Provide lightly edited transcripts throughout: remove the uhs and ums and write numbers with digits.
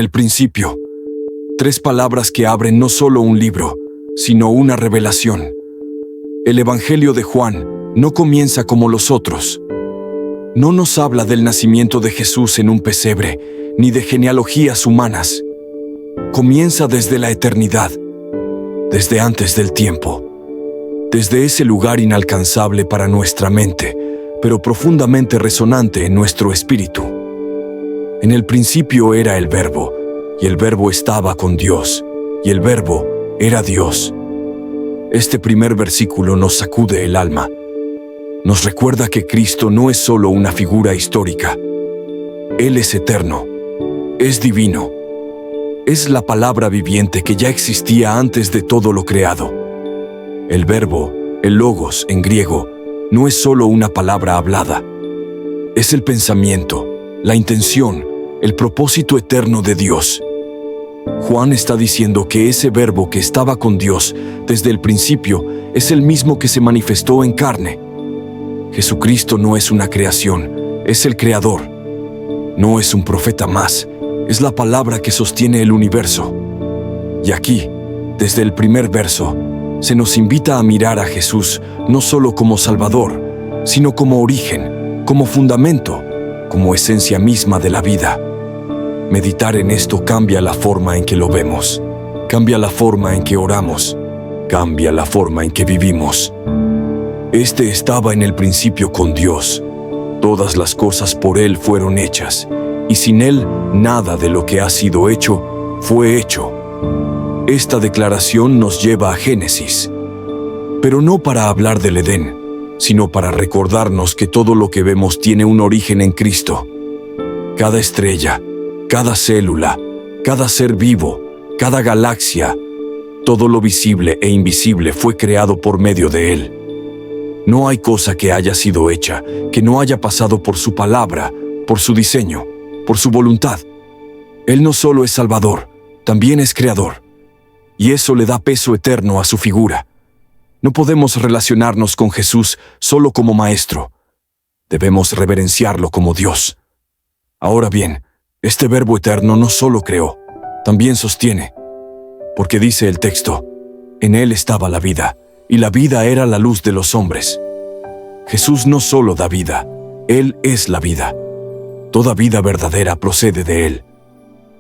el principio. 3 palabras que abren no solo un libro, sino una revelación. El Evangelio de Juan no comienza como los otros. No nos habla del nacimiento de Jesús en un pesebre, ni de genealogías humanas. Comienza desde la eternidad, desde antes del tiempo, desde ese lugar inalcanzable para nuestra mente, pero profundamente resonante en nuestro espíritu. En el principio era el Verbo, y el Verbo estaba con Dios, y el Verbo era Dios. Este primer versículo nos sacude el alma. Nos recuerda que Cristo no es solo una figura histórica. Él es eterno, es divino. Es la palabra viviente que ya existía antes de todo lo creado. El verbo, el logos en griego, no es solo una palabra hablada. Es el pensamiento, la intención, el propósito eterno de Dios. Juan está diciendo que ese verbo que estaba con Dios desde el principio es el mismo que se manifestó en carne. Jesucristo no es una creación, es el Creador. No es un profeta más, es la palabra que sostiene el universo. Y aquí, desde el primer verso, se nos invita a mirar a Jesús no solo como Salvador, sino como origen, como fundamento, como esencia misma de la vida. Meditar en esto cambia la forma en que lo vemos, cambia la forma en que oramos, cambia la forma en que vivimos. Este estaba en el principio con Dios. Todas las cosas por Él fueron hechas, y sin Él nada de lo que ha sido hecho fue hecho. Esta declaración nos lleva a Génesis, pero no para hablar del Edén, sino para recordarnos que todo lo que vemos tiene un origen en Cristo. Cada estrella, cada célula, cada ser vivo, cada galaxia, todo lo visible e invisible fue creado por medio de Él. No hay cosa que haya sido hecha que no haya pasado por su palabra, por su diseño, por su voluntad. Él no solo es Salvador, también es Creador. Y eso le da peso eterno a su figura. No podemos relacionarnos con Jesús solo como Maestro. Debemos reverenciarlo como Dios. Ahora bien, este Verbo eterno no solo creó, también sostiene. Porque dice el texto, en Él estaba la vida, y la vida era la luz de los hombres. Jesús no solo da vida, Él es la vida. Toda vida verdadera procede de Él.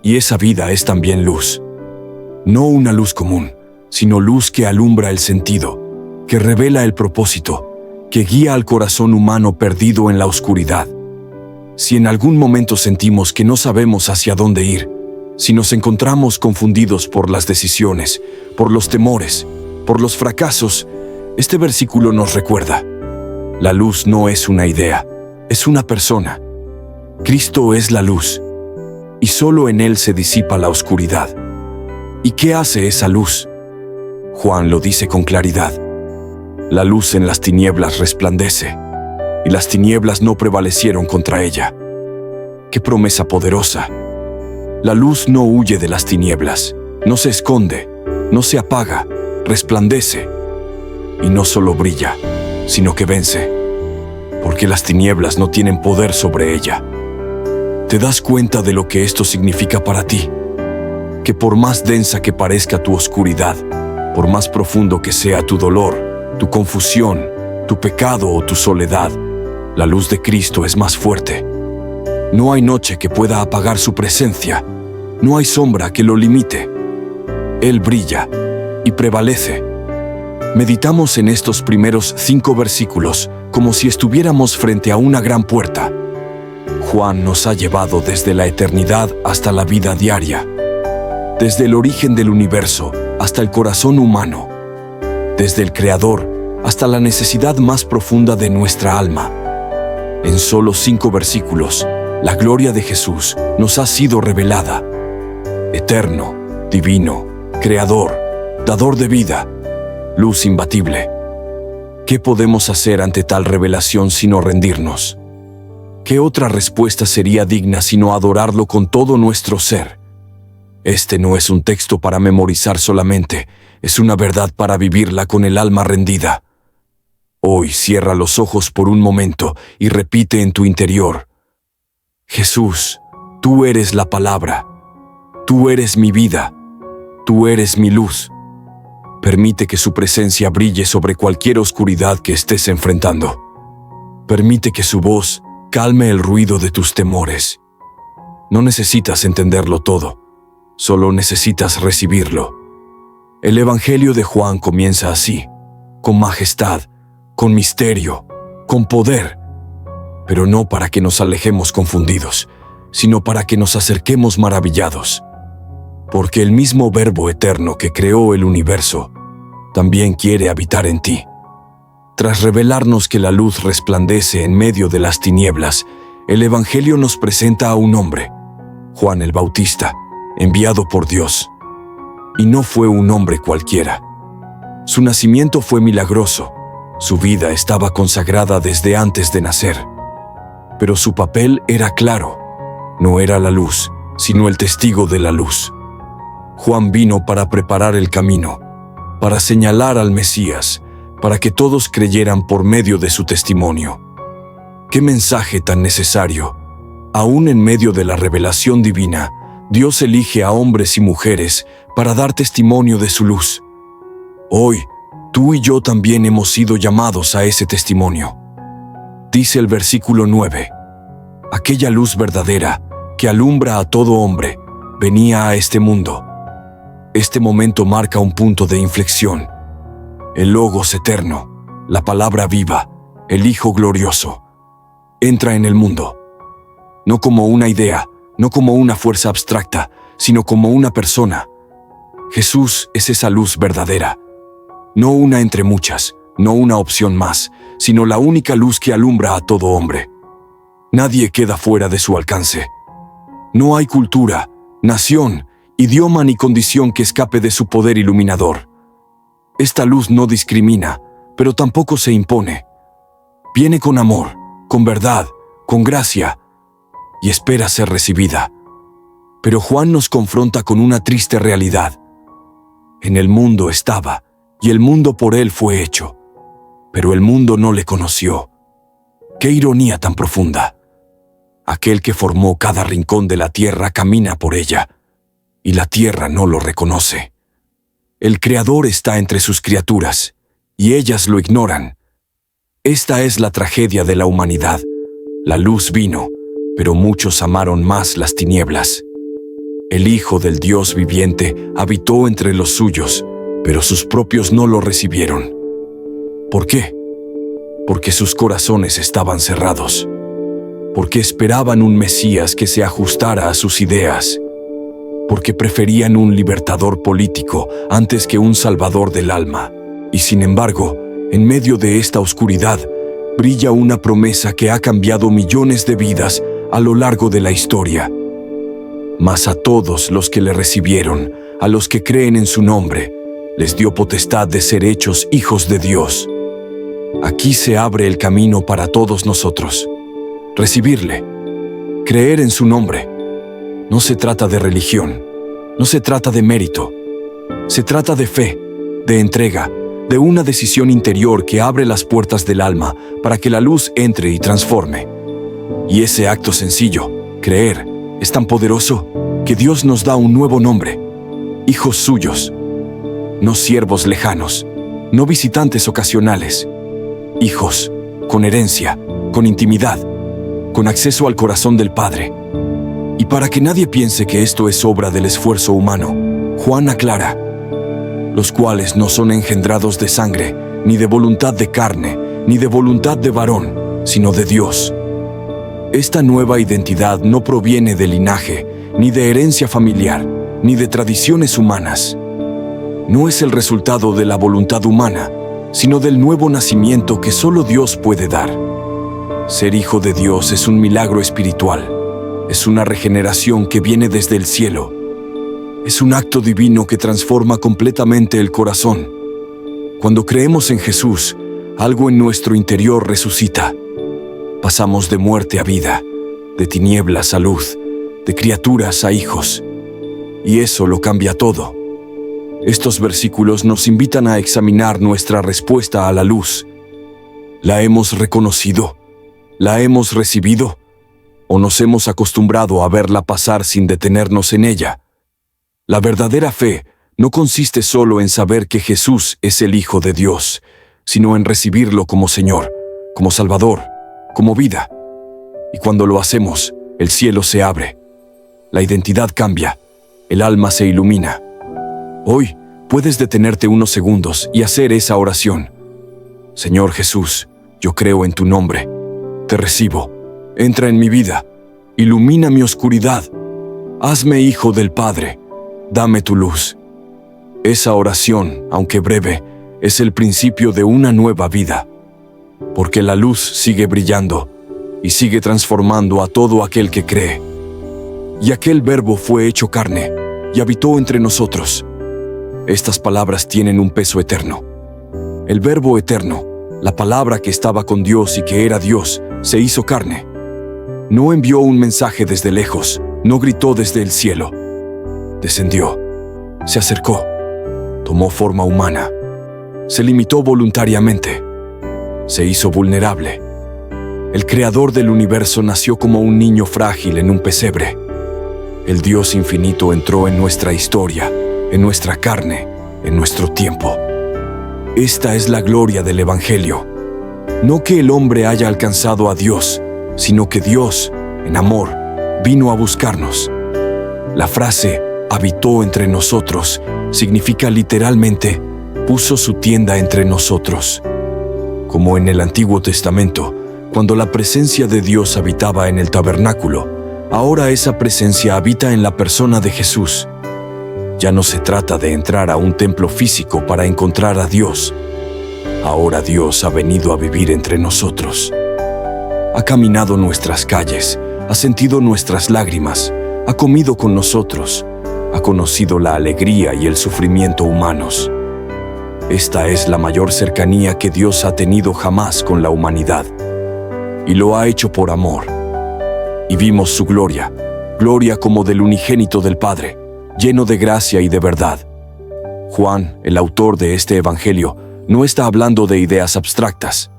Y esa vida es también luz. No una luz común, sino luz que alumbra el sentido, que revela el propósito, que guía al corazón humano perdido en la oscuridad. Si en algún momento sentimos que no sabemos hacia dónde ir, si nos encontramos confundidos por las decisiones, por los temores, por los fracasos, este versículo nos recuerda: la luz no es una idea, es una persona. Cristo es la luz, y solo en Él se disipa la oscuridad. ¿Y qué hace esa luz? Juan lo dice con claridad. La luz en las tinieblas resplandece, y las tinieblas no prevalecieron contra ella. ¡Qué promesa poderosa! La luz no huye de las tinieblas, no se esconde, no se apaga, resplandece. Y no solo brilla, sino que vence, porque las tinieblas no tienen poder sobre ella. ¿Te das cuenta de lo que esto significa para ti? Que por más densa que parezca tu oscuridad, por más profundo que sea tu dolor, tu confusión, tu pecado o tu soledad, la luz de Cristo es más fuerte. No hay noche que pueda apagar su presencia, no hay sombra que lo limite. Él brilla y prevalece. Meditamos en estos primeros 5 versículos como si estuviéramos frente a una gran puerta. Juan nos ha llevado desde la eternidad hasta la vida diaria, desde el origen del universo hasta el corazón humano, desde el Creador hasta la necesidad más profunda de nuestra alma. En solo 5 versículos, la gloria de Jesús nos ha sido revelada. Eterno, divino, Creador, dador de vida, luz imbatible. ¿Qué podemos hacer ante tal revelación sino rendirnos? ¿Qué otra respuesta sería digna sino adorarlo con todo nuestro ser? Este no es un texto para memorizar solamente, es una verdad para vivirla con el alma rendida. Hoy cierra los ojos por un momento y repite en tu interior: Jesús, tú eres la palabra. Tú eres mi vida, tú eres mi luz. Permite que su presencia brille sobre cualquier oscuridad que estés enfrentando. Permite que su voz calme el ruido de tus temores. No necesitas entenderlo todo, solo necesitas recibirlo. El Evangelio de Juan comienza así, con majestad, con misterio, con poder, pero no para que nos alejemos confundidos, sino para que nos acerquemos maravillados. Porque el mismo Verbo eterno que creó el universo también quiere habitar en ti. Tras revelarnos que la luz resplandece en medio de las tinieblas, el Evangelio nos presenta a un hombre, Juan el Bautista, enviado por Dios. Y no fue un hombre cualquiera. Su nacimiento fue milagroso, su vida estaba consagrada desde antes de nacer. Pero su papel era claro, no era la luz, sino el testigo de la luz. Juan vino para preparar el camino, para señalar al Mesías, para que todos creyeran por medio de su testimonio. ¡Qué mensaje tan necesario! Aún en medio de la revelación divina, Dios elige a hombres y mujeres para dar testimonio de su luz. Hoy, tú y yo también hemos sido llamados a ese testimonio. Dice el versículo 9, aquella luz verdadera que alumbra a todo hombre, venía a este mundo. Este momento marca un punto de inflexión. El Logos eterno, la palabra viva, el Hijo glorioso, entra en el mundo. No como una idea, no como una fuerza abstracta, sino como una persona. Jesús es esa luz verdadera. No una entre muchas, no una opción más, sino la única luz que alumbra a todo hombre. Nadie queda fuera de su alcance. No hay cultura, nación, idioma ni condición que escape de su poder iluminador. Esta luz no discrimina, pero tampoco se impone. Viene con amor, con verdad, con gracia, y espera ser recibida. Pero Juan nos confronta con una triste realidad. En el mundo estaba, y el mundo por él fue hecho, pero el mundo no le conoció. ¡Qué ironía tan profunda! Aquel que formó cada rincón de la tierra camina por ella, y la tierra no lo reconoce. El Creador está entre sus criaturas, y ellas lo ignoran. Esta es la tragedia de la humanidad. La luz vino, pero muchos amaron más las tinieblas. El Hijo del Dios viviente habitó entre los suyos, pero sus propios no lo recibieron. ¿Por qué? Porque sus corazones estaban cerrados. Porque esperaban un Mesías que se ajustara a sus ideas. Porque preferían un libertador político antes que un salvador del alma. Y sin embargo, en medio de esta oscuridad, brilla una promesa que ha cambiado millones de vidas a lo largo de la historia. Mas a todos los que le recibieron, a los que creen en su nombre, les dio potestad de ser hechos hijos de Dios. Aquí se abre el camino para todos nosotros. Recibirle, creer en su nombre. No se trata de religión, no se trata de mérito. Se trata de fe, de entrega, de una decisión interior que abre las puertas del alma para que la luz entre y transforme. Y ese acto sencillo, creer, es tan poderoso que Dios nos da un nuevo nombre, hijos suyos. No siervos lejanos, no visitantes ocasionales. Hijos, con herencia, con intimidad, con acceso al corazón del Padre. Y para que nadie piense que esto es obra del esfuerzo humano, Juan aclara, los cuales no son engendrados de sangre, ni de voluntad de carne, ni de voluntad de varón, sino de Dios. Esta nueva identidad no proviene de linaje, ni de herencia familiar, ni de tradiciones humanas. No es el resultado de la voluntad humana, sino del nuevo nacimiento que solo Dios puede dar. Ser hijo de Dios es un milagro espiritual. Es una regeneración que viene desde el cielo. Es un acto divino que transforma completamente el corazón. Cuando creemos en Jesús, algo en nuestro interior resucita. Pasamos de muerte a vida, de tinieblas a luz, de criaturas a hijos. Y eso lo cambia todo. Estos versículos nos invitan a examinar nuestra respuesta a la luz. ¿La hemos reconocido? ¿La hemos recibido? ¿O nos hemos acostumbrado a verla pasar sin detenernos en ella? La verdadera fe no consiste solo en saber que Jesús es el Hijo de Dios, sino en recibirlo como Señor, como Salvador, como vida. Y cuando lo hacemos, el cielo se abre, la identidad cambia, el alma se ilumina. Hoy puedes detenerte unos segundos y hacer esa oración. Señor Jesús, yo creo en tu nombre, te recibo, entra en mi vida, ilumina mi oscuridad, hazme hijo del Padre, dame tu luz. Esa oración, aunque breve, es el principio de una nueva vida, porque la luz sigue brillando y sigue transformando a todo aquel que cree. Y aquel Verbo fue hecho carne y habitó entre nosotros. Estas palabras tienen un peso eterno. El Verbo eterno, la palabra que estaba con Dios y que era Dios, se hizo carne. No envió un mensaje desde lejos, no gritó desde el cielo. Descendió, se acercó, tomó forma humana, se limitó voluntariamente, se hizo vulnerable. El creador del universo nació como un niño frágil en un pesebre. El Dios infinito entró en nuestra historia, en nuestra carne, en nuestro tiempo. Esta es la gloria del Evangelio. No que el hombre haya alcanzado a Dios, sino que Dios, en amor, vino a buscarnos. La frase habitó entre nosotros significa literalmente puso su tienda entre nosotros. Como en el Antiguo Testamento, cuando la presencia de Dios habitaba en el tabernáculo, ahora esa presencia habita en la persona de Jesús. Ya no se trata de entrar a un templo físico para encontrar a Dios. Ahora Dios ha venido a vivir entre nosotros. Ha caminado nuestras calles, ha sentido nuestras lágrimas, ha comido con nosotros, ha conocido la alegría y el sufrimiento humanos. Esta es la mayor cercanía que Dios ha tenido jamás con la humanidad. Y lo ha hecho por amor. Y vimos su gloria, gloria como del unigénito del Padre, lleno de gracia y de verdad. Juan, el autor de este evangelio, no está hablando de ideas abstractas.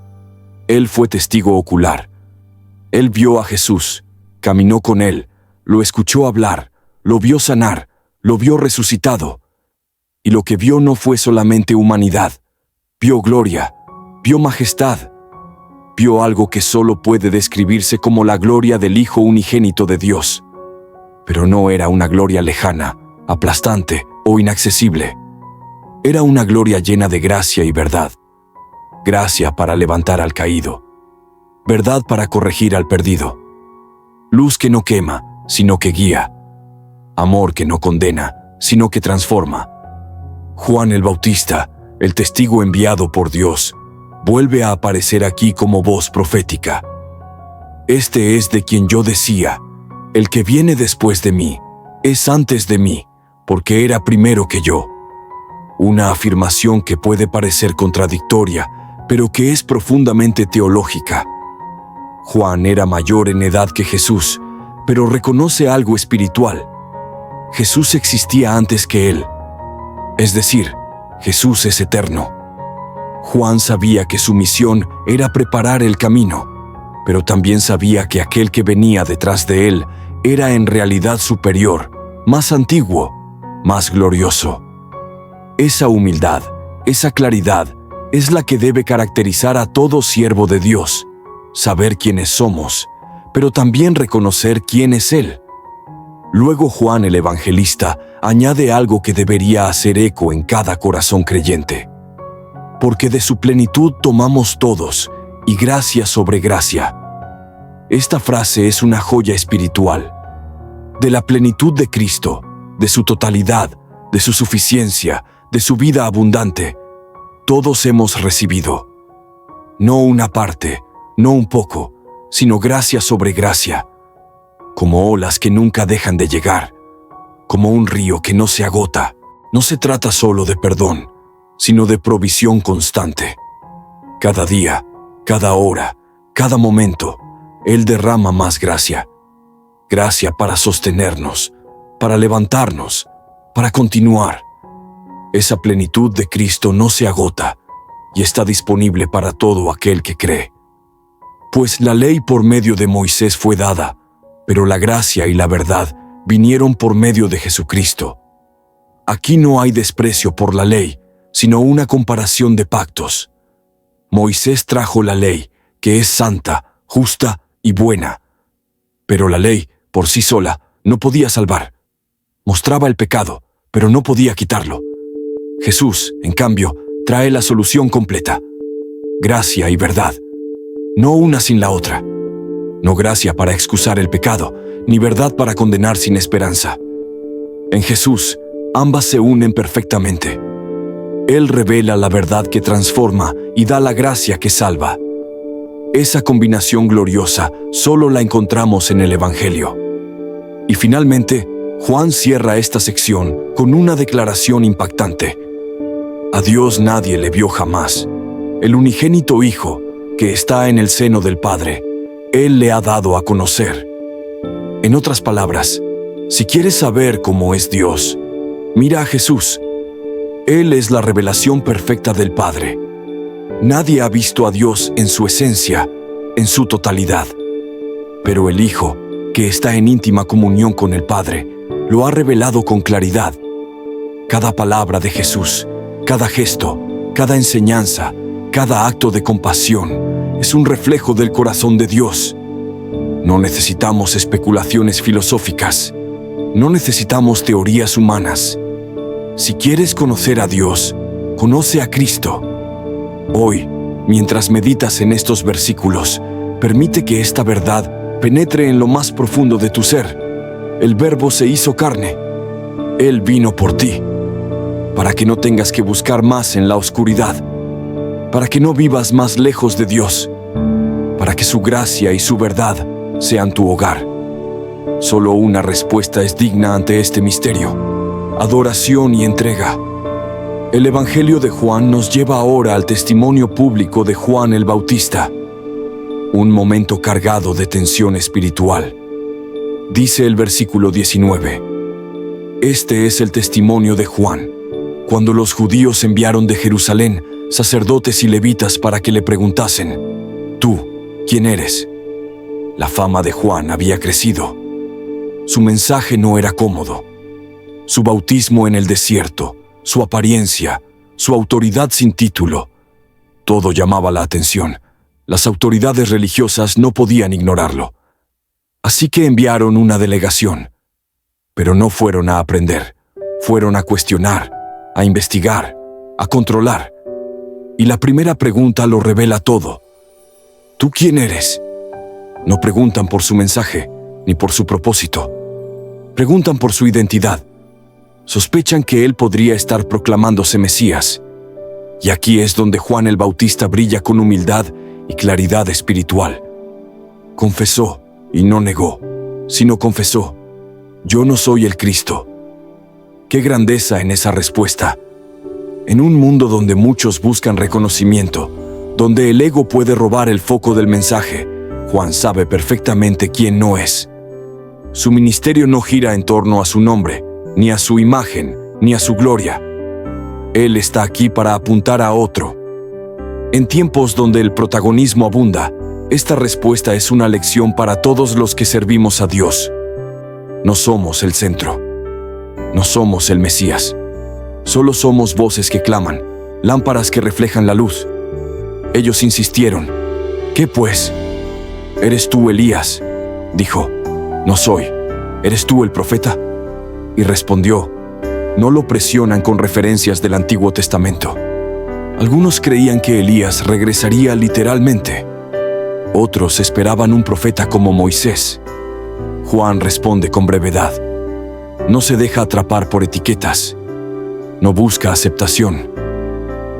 Él fue testigo ocular. Él vio a Jesús, caminó con él, lo escuchó hablar, lo vio sanar, lo vio resucitado. Y lo que vio no fue solamente humanidad, vio gloria, vio majestad, vio algo que solo puede describirse como la gloria del Hijo unigénito de Dios. Pero no era una gloria lejana, aplastante o inaccesible. Era una gloria llena de gracia y verdad. Gracia para levantar al caído. Verdad para corregir al perdido. Luz que no quema, sino que guía. Amor que no condena, sino que transforma. Juan el Bautista, el testigo enviado por Dios, vuelve a aparecer aquí como voz profética. Este es de quien yo decía, el que viene después de mí, es antes de mí, porque era primero que yo. Una afirmación que puede parecer contradictoria, pero que es profundamente teológica. Juan era mayor en edad que Jesús, pero reconoce algo espiritual. Jesús existía antes que él. Es decir, Jesús es eterno. Juan sabía que su misión era preparar el camino, pero también sabía que aquel que venía detrás de él era en realidad superior, más antiguo, más glorioso. Esa humildad, esa claridad, es la que debe caracterizar a todo siervo de Dios, saber quiénes somos, pero también reconocer quién es Él. Luego Juan el Evangelista añade algo que debería hacer eco en cada corazón creyente. Porque de su plenitud tomamos todos, y gracia sobre gracia. Esta frase es una joya espiritual. De la plenitud de Cristo, de su totalidad, de su suficiencia, de su vida abundante, todos hemos recibido. No una parte, no un poco, sino gracia sobre gracia, como olas que nunca dejan de llegar, como un río que no se agota. No se trata solo de perdón, sino de provisión constante. Cada día, cada hora, cada momento, Él derrama más gracia. Gracia para sostenernos, para levantarnos, para continuar. Esa plenitud de Cristo no se agota y está disponible para todo aquel que cree. Pues la ley por medio de Moisés fue dada, pero la gracia y la verdad vinieron por medio de Jesucristo. Aquí no hay desprecio por la ley, sino una comparación de pactos. Moisés trajo la ley, que es santa, justa y buena. Pero la ley, por sí sola, no podía salvar. Mostraba el pecado, pero no podía quitarlo. Jesús, en cambio, trae la solución completa. Gracia y verdad. No una sin la otra. No gracia para excusar el pecado, ni verdad para condenar sin esperanza. En Jesús, ambas se unen perfectamente. Él revela la verdad que transforma y da la gracia que salva. Esa combinación gloriosa solo la encontramos en el Evangelio. Y finalmente, Juan cierra esta sección con una declaración impactante. A Dios nadie le vio jamás. El unigénito Hijo, que está en el seno del Padre, Él le ha dado a conocer. En otras palabras, si quieres saber cómo es Dios, mira a Jesús. Él es la revelación perfecta del Padre. Nadie ha visto a Dios en su esencia, en su totalidad. Pero el Hijo, que está en íntima comunión con el Padre, lo ha revelado con claridad. Cada palabra de Jesús, cada gesto, cada enseñanza, cada acto de compasión es un reflejo del corazón de Dios. No necesitamos especulaciones filosóficas. No necesitamos teorías humanas. Si quieres conocer a Dios, conoce a Cristo. Hoy, mientras meditas en estos versículos, permite que esta verdad penetre en lo más profundo de tu ser. El Verbo se hizo carne. Él vino por ti, para que no tengas que buscar más en la oscuridad, para que no vivas más lejos de Dios, para que su gracia y su verdad sean tu hogar. Solo una respuesta es digna ante este misterio: adoración y entrega. El Evangelio de Juan nos lleva ahora al testimonio público de Juan el Bautista, un momento cargado de tensión espiritual. Dice el versículo 19: Este es el testimonio de Juan, cuando los judíos enviaron de Jerusalén sacerdotes y levitas para que le preguntasen: ¿Tú, quién eres? La fama de Juan había crecido. Su mensaje no era cómodo. Su bautismo en el desierto, su apariencia, su autoridad sin título, todo llamaba la atención. Las autoridades religiosas no podían ignorarlo. Así que enviaron una delegación. Pero no fueron a aprender, fueron a cuestionar, a investigar, a controlar. Y la primera pregunta lo revela todo. ¿Tú quién eres? No preguntan por su mensaje, ni por su propósito. Preguntan por su identidad. Sospechan que él podría estar proclamándose Mesías. Y aquí es donde Juan el Bautista brilla con humildad y claridad espiritual. Confesó, y no negó, sino confesó: yo no soy el Cristo. ¡Qué grandeza en esa respuesta! En un mundo donde muchos buscan reconocimiento, donde el ego puede robar el foco del mensaje, Juan sabe perfectamente quién no es. Su ministerio no gira en torno a su nombre, ni a su imagen, ni a su gloria. Él está aquí para apuntar a otro. En tiempos donde el protagonismo abunda, esta respuesta es una lección para todos los que servimos a Dios. No somos el centro. No somos el Mesías. Solo somos voces que claman, lámparas que reflejan la luz. Ellos insistieron: ¿qué pues? ¿Eres tú Elías? Dijo: no soy. ¿Eres tú el profeta? Y respondió: no lo presionan con referencias del Antiguo Testamento. Algunos creían que Elías regresaría literalmente. Otros esperaban un profeta como Moisés. Juan responde con brevedad. No se deja atrapar por etiquetas. No busca aceptación.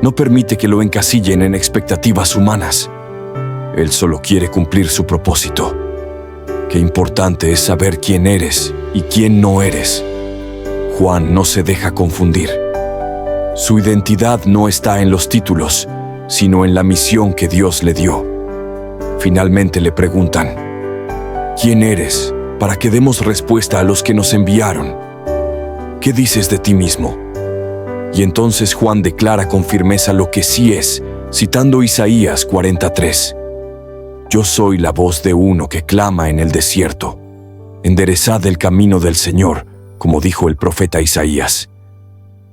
No permite que lo encasillen en expectativas humanas. Él solo quiere cumplir su propósito. Qué importante es saber quién eres y quién no eres. Juan no se deja confundir. Su identidad no está en los títulos, sino en la misión que Dios le dio. Finalmente le preguntan: ¿quién eres? Para que demos respuesta a los que nos enviaron. ¿Qué dices de ti mismo? Y entonces Juan declara con firmeza lo que sí es, citando Isaías 43. Yo soy la voz de uno que clama en el desierto. Enderezad el camino del Señor, como dijo el profeta Isaías.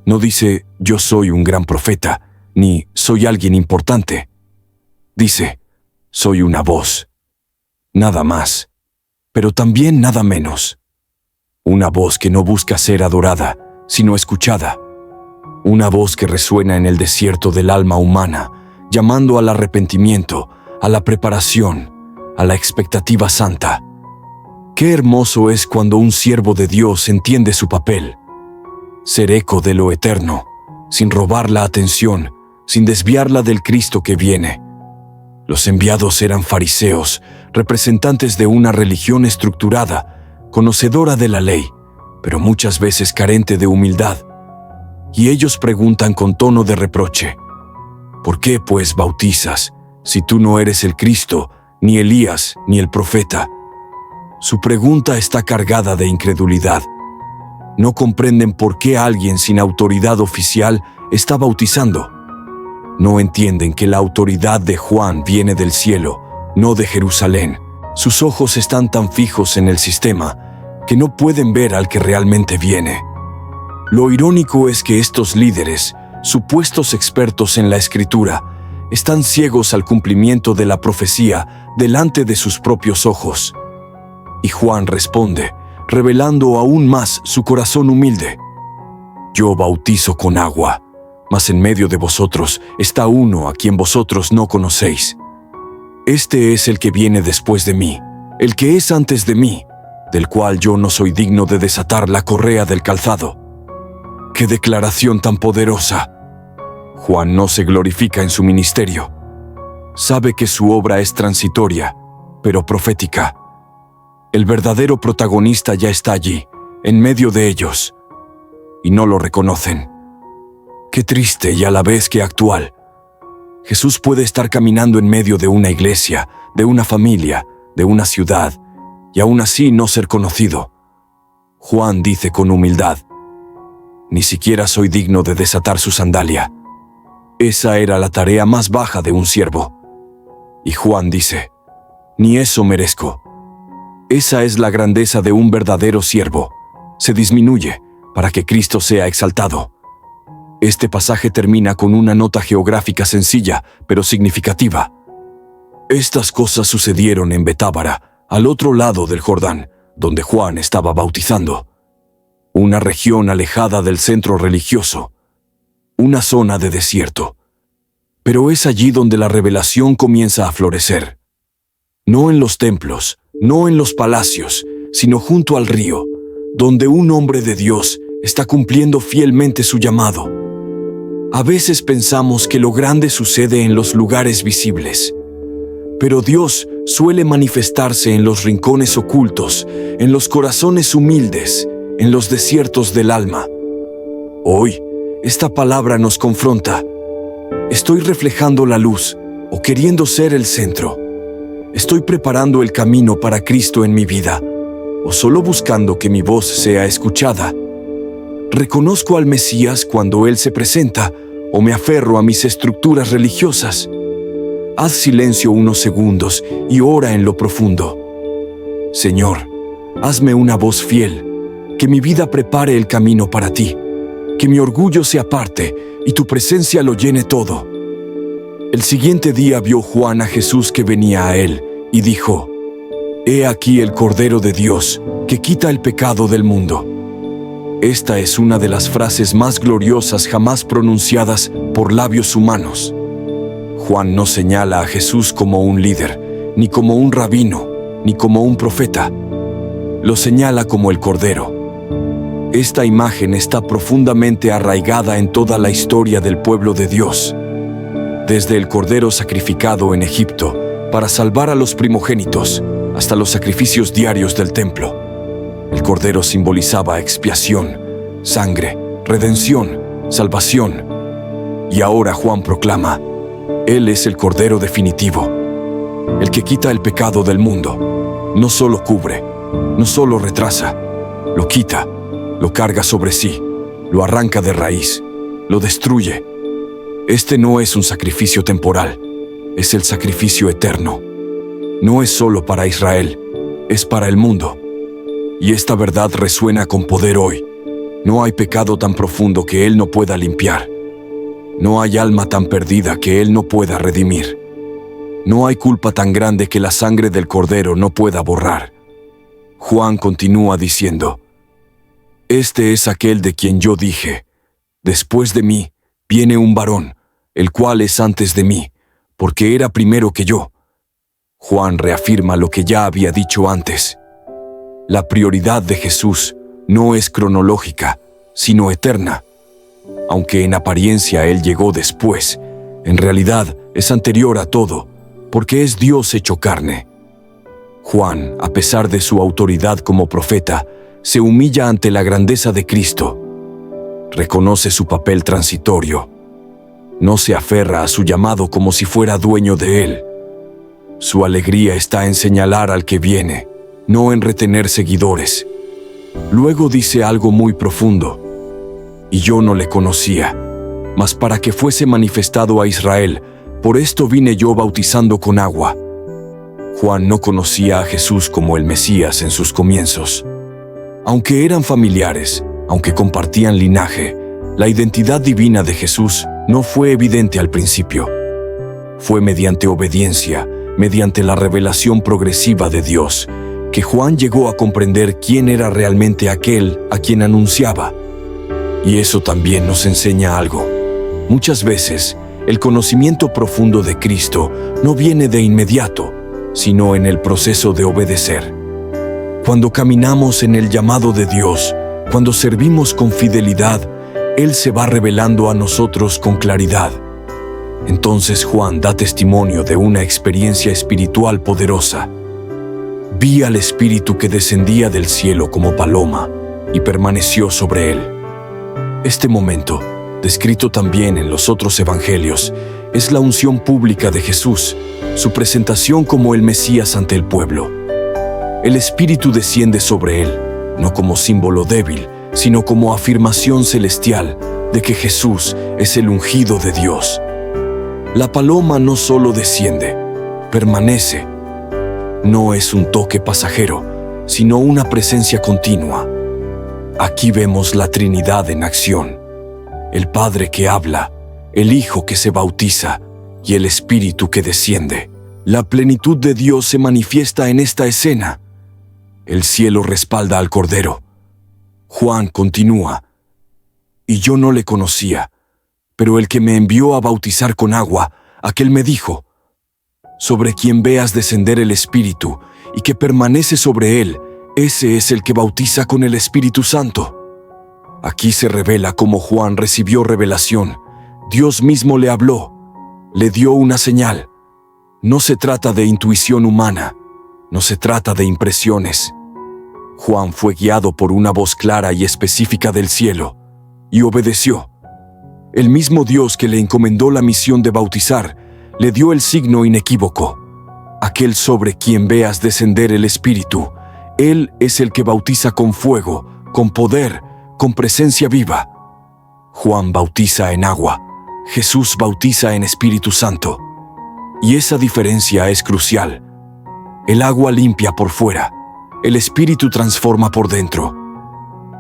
No dice, yo soy un gran profeta, ni soy alguien importante. Dice, soy una voz. Nada más, pero también nada menos. Una voz que no busca ser adorada, sino escuchada. Una voz que resuena en el desierto del alma humana, llamando al arrepentimiento, a la preparación, a la expectativa santa. Qué hermoso es cuando un siervo de Dios entiende su papel. Ser eco de lo eterno, sin robar la atención, sin desviarla del Cristo que viene. Los enviados eran fariseos, representantes de una religión estructurada, conocedora de la ley, pero muchas veces carente de humildad. Y ellos preguntan con tono de reproche, ¿por qué pues bautizas, si tú no eres el Cristo, ni Elías, ni el profeta? Su pregunta está cargada de incredulidad. No comprenden por qué alguien sin autoridad oficial está bautizando. No entienden que la autoridad de Juan viene del cielo, no de Jerusalén. Sus ojos están tan fijos en el sistema que no pueden ver al que realmente viene. Lo irónico es que estos líderes, supuestos expertos en la Escritura, están ciegos al cumplimiento de la profecía delante de sus propios ojos. Y Juan responde, revelando aún más su corazón humilde. Yo bautizo con agua, mas en medio de vosotros está uno a quien vosotros no conocéis. Este es el que viene después de mí, el que es antes de mí, del cual yo no soy digno de desatar la correa del calzado. ¡Qué declaración tan poderosa! Juan no se glorifica en su ministerio. Sabe que su obra es transitoria, pero profética. El verdadero protagonista ya está allí, en medio de ellos, y no lo reconocen. Qué triste y a la vez que actual. Jesús puede estar caminando en medio de una iglesia, de una familia, de una ciudad, y aún así no ser conocido. Juan dice con humildad, ni siquiera soy digno de desatar su sandalia. Esa era la tarea más baja de un siervo. Y Juan dice, ni eso merezco. Esa es la grandeza de un verdadero siervo. Se disminuye para que Cristo sea exaltado. Este pasaje termina con una nota geográfica sencilla, pero significativa. Estas cosas sucedieron en Betábara, al otro lado del Jordán, donde Juan estaba bautizando. Una región alejada del centro religioso. Una zona de desierto. Pero es allí donde la revelación comienza a florecer. No en los templos, no en los palacios, sino junto al río, donde un hombre de Dios está cumpliendo fielmente su llamado. A veces pensamos que lo grande sucede en los lugares visibles, pero Dios suele manifestarse en los rincones ocultos, en los corazones humildes, en los desiertos del alma. Hoy, esta palabra nos confronta. ¿Estoy reflejando la luz o queriendo ser el centro? ¿Estoy preparando el camino para Cristo en mi vida o solo buscando que mi voz sea escuchada? ¿Reconozco al Mesías cuando Él se presenta o me aferro a mis estructuras religiosas? Haz silencio unos segundos y ora en lo profundo. Señor, hazme una voz fiel, que mi vida prepare el camino para ti, que mi orgullo se aparte y tu presencia lo llene todo. El siguiente día vio Juan a Jesús que venía a él y dijo, He aquí el Cordero de Dios, que quita el pecado del mundo. Esta es una de las frases más gloriosas jamás pronunciadas por labios humanos. Juan no señala a Jesús como un líder, ni como un rabino, ni como un profeta. Lo señala como el Cordero. Esta imagen está profundamente arraigada en toda la historia del pueblo de Dios. Desde el Cordero sacrificado en Egipto para salvar a los primogénitos, hasta los sacrificios diarios del templo. El Cordero simbolizaba expiación, sangre, redención, salvación. Y ahora Juan proclama, Él es el Cordero definitivo, el que quita el pecado del mundo. No solo cubre, no solo retrasa, lo quita, lo carga sobre sí, lo arranca de raíz, lo destruye. Este no es un sacrificio temporal, es el sacrificio eterno. No es solo para Israel, es para el mundo. Y esta verdad resuena con poder hoy. No hay pecado tan profundo que Él no pueda limpiar. No hay alma tan perdida que Él no pueda redimir. No hay culpa tan grande que la sangre del Cordero no pueda borrar. Juan continúa diciendo: Este es aquel de quien yo dije: después de mí viene un varón, el cual es antes de mí, porque era primero que yo. Juan reafirma lo que ya había dicho antes. La prioridad de Jesús no es cronológica, sino eterna. Aunque en apariencia Él llegó después, en realidad es anterior a todo, porque es Dios hecho carne. Juan, a pesar de su autoridad como profeta, se humilla ante la grandeza de Cristo. Reconoce su papel transitorio. No se aferra a su llamado como si fuera dueño de él. Su alegría está en señalar al que viene, no en retener seguidores. Luego dice algo muy profundo: y yo no le conocía, mas para que fuese manifestado a Israel, por esto vine yo bautizando con agua. Juan no conocía a Jesús como el Mesías en sus comienzos. Aunque eran familiares, aunque compartían linaje, la identidad divina de Jesús no fue evidente al principio. Fue mediante obediencia, mediante la revelación progresiva de Dios, que Juan llegó a comprender quién era realmente aquel a quien anunciaba. Y eso también nos enseña algo. Muchas veces, el conocimiento profundo de Cristo no viene de inmediato, sino en el proceso de obedecer. Cuando caminamos en el llamado de Dios, cuando servimos con fidelidad, Él se va revelando a nosotros con claridad. Entonces Juan da testimonio de una experiencia espiritual poderosa. Vi al Espíritu que descendía del cielo como paloma y permaneció sobre él. Este momento, descrito también en los otros evangelios, es la unción pública de Jesús, su presentación como el Mesías ante el pueblo. El Espíritu desciende sobre él, no como símbolo débil, sino como afirmación celestial de que Jesús es el ungido de Dios. La paloma no solo desciende, permanece. No es un toque pasajero, sino una presencia continua. Aquí vemos la Trinidad en acción: el Padre que habla, el Hijo que se bautiza y el Espíritu que desciende. La plenitud de Dios se manifiesta en esta escena. El cielo respalda al Cordero. Juan continúa: y yo no le conocía, pero el que me envió a bautizar con agua, aquel me dijo: sobre quien veas descender el Espíritu y que permanece sobre él, ese es el que bautiza con el Espíritu Santo. Aquí se revela cómo Juan recibió revelación. Dios mismo le habló, le dio una señal. No se trata de intuición humana, no se trata de impresiones. Juan fue guiado por una voz clara y específica del cielo, y obedeció. El mismo Dios que le encomendó la misión de bautizar, le dio el signo inequívoco: aquel sobre quien veas descender el Espíritu, Él es el que bautiza con fuego, con poder, con presencia viva. Juan bautiza en agua, Jesús bautiza en Espíritu Santo. Y esa diferencia es crucial. El agua limpia por fuera, el Espíritu transforma por dentro.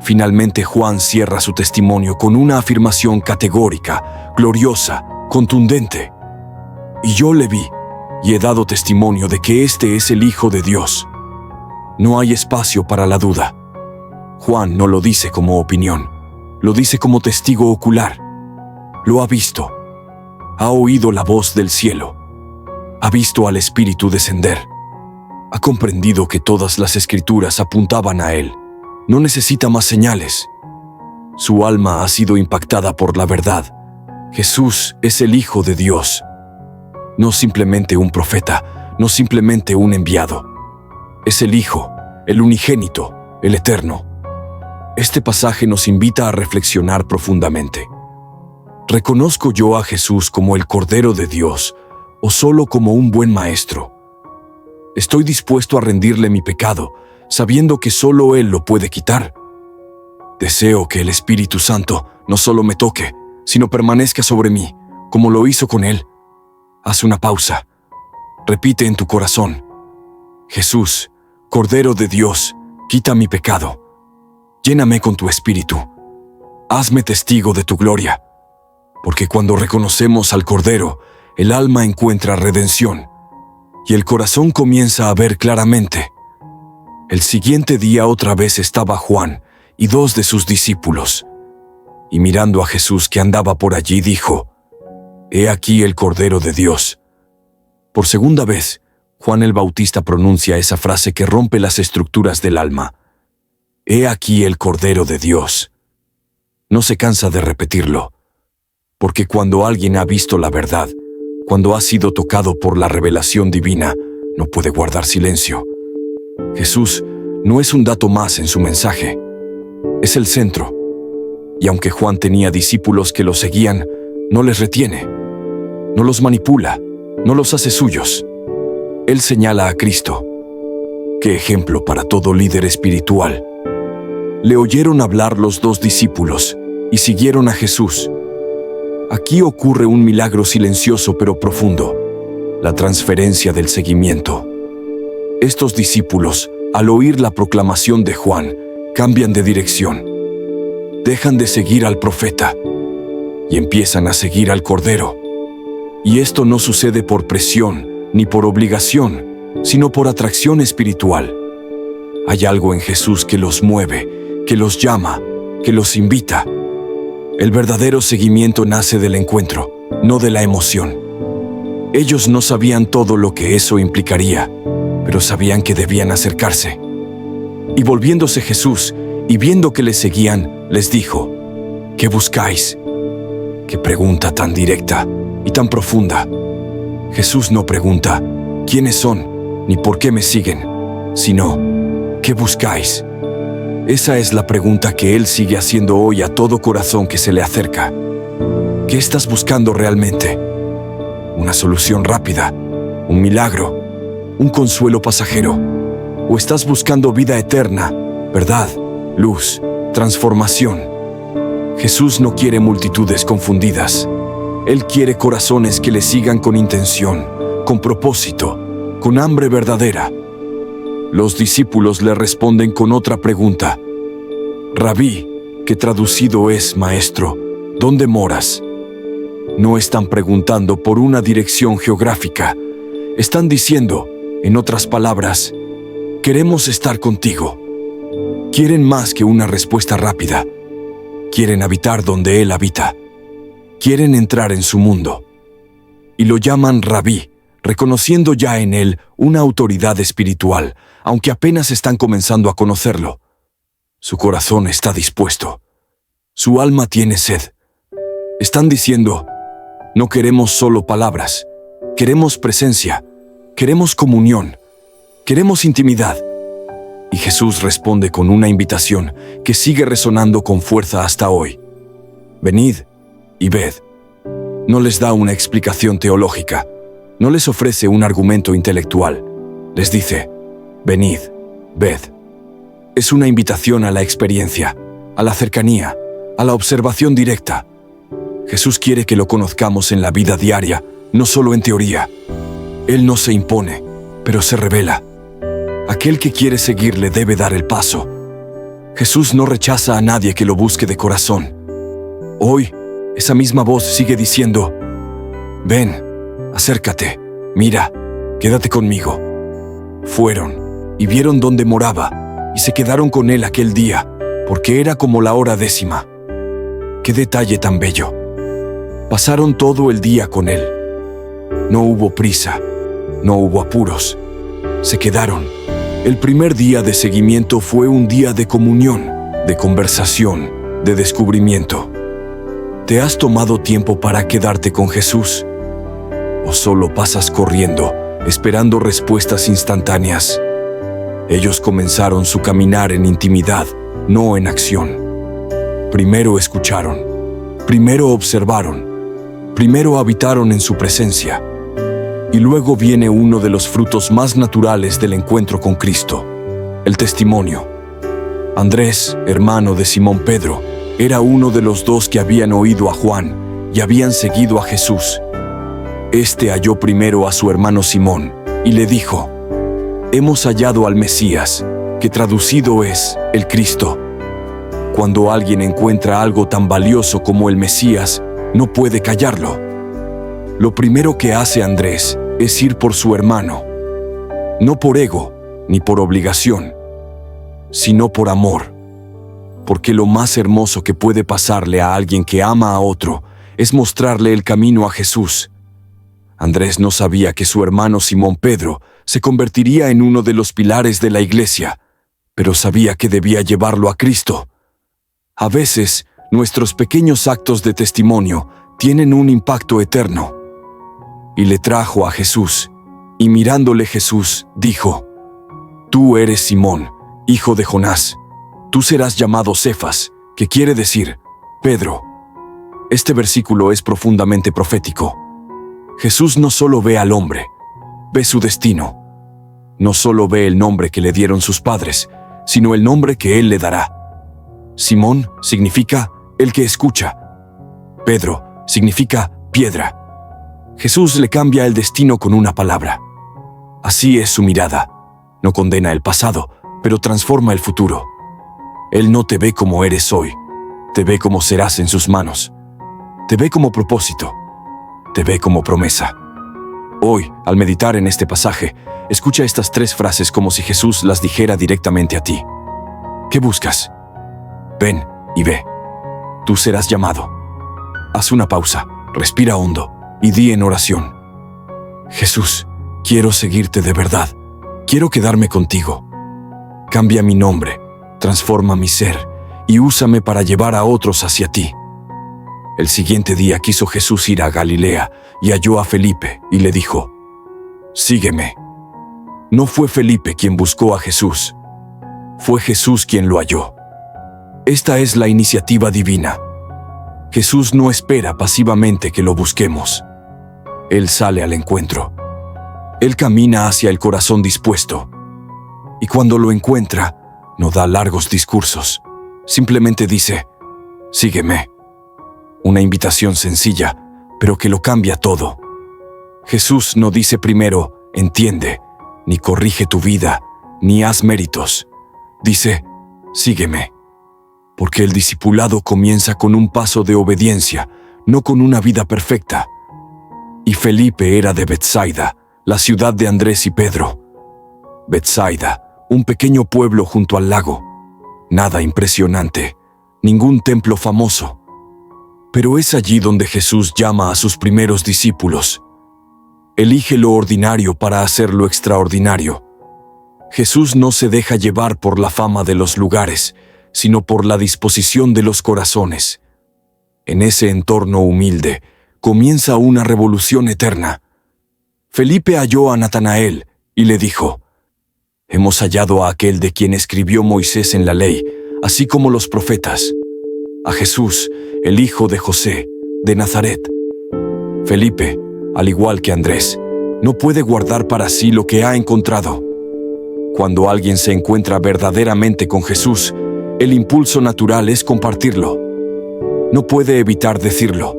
Finalmente Juan cierra su testimonio con una afirmación categórica, gloriosa, contundente: y yo le vi, y he dado testimonio de que este es el Hijo de Dios. No hay espacio para la duda. Juan no lo dice como opinión, lo dice como testigo ocular. Lo ha visto. Ha oído la voz del cielo. Ha visto al Espíritu descender. Ha comprendido que todas las Escrituras apuntaban a Él. No necesita más señales. Su alma ha sido impactada por la verdad. Jesús es el Hijo de Dios. No simplemente un profeta, no simplemente un enviado. Es el Hijo, el unigénito, el eterno. Este pasaje nos invita a reflexionar profundamente. ¿Reconozco yo a Jesús como el Cordero de Dios o solo como un buen maestro? ¿Estoy dispuesto a rendirle mi pecado, sabiendo que solo Él lo puede quitar? Deseo que el Espíritu Santo no solo me toque, sino permanezca sobre mí, como lo hizo con Él. Haz una pausa. Repite en tu corazón: Jesús, Cordero de Dios, quita mi pecado. Lléname con tu Espíritu. hazme testigo de tu gloria. Porque cuando reconocemos al Cordero, el alma encuentra redención y el corazón comienza a ver claramente. El siguiente día otra vez estaba Juan y 2 de sus discípulos. Y mirando a Jesús que andaba por allí, dijo: «He aquí el Cordero de Dios». Por segunda vez, Juan el Bautista pronuncia esa frase que rompe las estructuras del alma. «He aquí el Cordero de Dios». No se cansa de repetirlo, porque cuando alguien ha visto la verdad, cuando ha sido tocado por la revelación divina, no puede guardar silencio. Jesús no es un dato más en su mensaje, es el centro. Y aunque Juan tenía discípulos que lo seguían, no les retiene, no los manipula, no los hace suyos. Él señala a Cristo. ¡Qué ejemplo para todo líder espiritual! Le oyeron hablar los 2 discípulos y siguieron a Jesús. Aquí ocurre un milagro silencioso pero profundo: la transferencia del seguimiento. Estos discípulos, al oír la proclamación de Juan, cambian de dirección. Dejan de seguir al profeta y empiezan a seguir al Cordero. Y esto no sucede por presión ni por obligación, sino por atracción espiritual. Hay algo en Jesús que los mueve, que los llama, que los invita. El verdadero seguimiento nace del encuentro, no de la emoción. Ellos no sabían todo lo que eso implicaría, pero sabían que debían acercarse. Y volviéndose Jesús y viendo que le seguían, les dijo: «¿Qué buscáis?». Qué pregunta tan directa y tan profunda. Jesús no pregunta quiénes son ni por qué me siguen, sino ¿qué buscáis? Esa es la pregunta que Él sigue haciendo hoy a todo corazón que se le acerca. ¿Qué estás buscando realmente? ¿Una solución rápida? ¿Un milagro? ¿Un consuelo pasajero? ¿O estás buscando vida eterna, verdad, luz, transformación? Jesús no quiere multitudes confundidas. Él quiere corazones que le sigan con intención, con propósito, con hambre verdadera. Los discípulos le responden con otra pregunta: «Rabí», que traducido es maestro, ¿dónde moras? No están preguntando por una dirección geográfica. Están diciendo, en otras palabras, «Queremos estar contigo». Quieren más que una respuesta rápida. Quieren habitar donde Él habita. Quieren entrar en su mundo. Y lo llaman Rabí, reconociendo ya en Él una autoridad espiritual, aunque apenas están comenzando a conocerlo. Su corazón está dispuesto. Su alma tiene sed. Están diciendo: no queremos solo palabras, queremos presencia, queremos comunión, queremos intimidad. Y Jesús responde con una invitación que sigue resonando con fuerza hasta hoy: venid y ved. No les da una explicación teológica, no les ofrece un argumento intelectual. Les dice: venid, ved. Es una invitación a la experiencia, a la cercanía, a la observación directa. Jesús quiere que lo conozcamos en la vida diaria, no solo en teoría. Él no se impone, pero se revela. Aquel que quiere seguirle debe dar el paso. Jesús no rechaza a nadie que lo busque de corazón. Hoy, esa misma voz sigue diciendo: ven, acércate, mira, quédate conmigo. Fueron y vieron dónde moraba y se quedaron con él aquel día, porque era como la hora 10:00. ¡Qué detalle tan bello! Pasaron todo el día con él. No hubo prisa, no hubo apuros. Se quedaron. El primer día de seguimiento fue un día de comunión, de conversación, de descubrimiento. ¿Te has tomado tiempo para quedarte con Jesús? ¿O solo pasas corriendo, esperando respuestas instantáneas? Ellos comenzaron su caminar en intimidad, no en acción. Primero escucharon, primero observaron, primero habitaron en su presencia. Y luego viene uno de los frutos más naturales del encuentro con Cristo: el testimonio. Andrés, hermano de Simón Pedro, era uno de los 2 que habían oído a Juan y habían seguido a Jesús. Este halló primero a su hermano Simón y le dijo: hemos hallado al Mesías, que traducido es el Cristo. cuando alguien encuentra algo tan valioso como el Mesías, no puede callarlo. Lo primero que hace Andrés es ir por su hermano, no por ego ni por obligación, sino por amor. Porque lo más hermoso que puede pasarle a alguien que ama a otro es mostrarle el camino a Jesús. Andrés no sabía que su hermano Simón Pedro se convertiría en uno de los pilares de la iglesia, pero sabía que debía llevarlo a Cristo. A veces, nuestros pequeños actos de testimonio tienen un impacto eterno. Y le trajo a Jesús, y mirándole Jesús, dijo: Tú eres Simón, hijo de Jonás. Tú serás llamado Cefas, que quiere decir Pedro. Este versículo es profundamente profético. Jesús no solo ve al hombre, ve su destino. No solo ve el nombre que le dieron sus padres, sino el nombre que Él le dará. Simón significa el que escucha. Pedro significa piedra. Jesús le cambia el destino con una palabra. Así es su mirada. No condena el pasado, pero transforma el futuro. Él no te ve como eres hoy, te ve como serás en sus manos. Te ve como propósito, te ve como promesa. Hoy, al meditar en este pasaje, escucha estas 3 frases como si Jesús las dijera directamente a ti. ¿Qué buscas? Ven y ve. Tú serás llamado. Haz una pausa, respira hondo y di en oración: Jesús, quiero seguirte de verdad. Quiero quedarme contigo. Cambia mi nombre, transforma mi ser y úsame para llevar a otros hacia ti. El siguiente día quiso Jesús ir a Galilea y halló a Felipe y le dijo: Sígueme. No fue Felipe quien buscó a Jesús, fue Jesús quien lo halló. Esta es la iniciativa divina. Jesús no espera pasivamente que lo busquemos. Él sale al encuentro. Él camina hacia el corazón dispuesto. Y cuando lo encuentra, no da largos discursos. Simplemente dice: Sígueme. Una invitación sencilla, pero que lo cambia todo. Jesús no dice primero: entiende, ni corrige tu vida, ni haz méritos. Dice: sígueme. Porque el discipulado comienza con un paso de obediencia, no con una vida perfecta. Y Felipe era de Betsaida, la ciudad de Andrés y Pedro. Betsaida, un pequeño pueblo junto al lago. Nada impresionante, ningún templo famoso. Pero es allí donde Jesús llama a sus primeros discípulos. Elige lo ordinario para hacer lo extraordinario. Jesús no se deja llevar por la fama de los lugares, sino por la disposición de los corazones. En ese entorno humilde comienza una revolución eterna. Felipe halló a Natanael y le dijo: hemos hallado a aquel de quien escribió Moisés en la ley, así como los profetas, a Jesús, el hijo de José, de Nazaret. Felipe, al igual que Andrés, no puede guardar para sí lo que ha encontrado. Cuando alguien se encuentra verdaderamente con Jesús, el impulso natural es compartirlo. No puede evitar decirlo: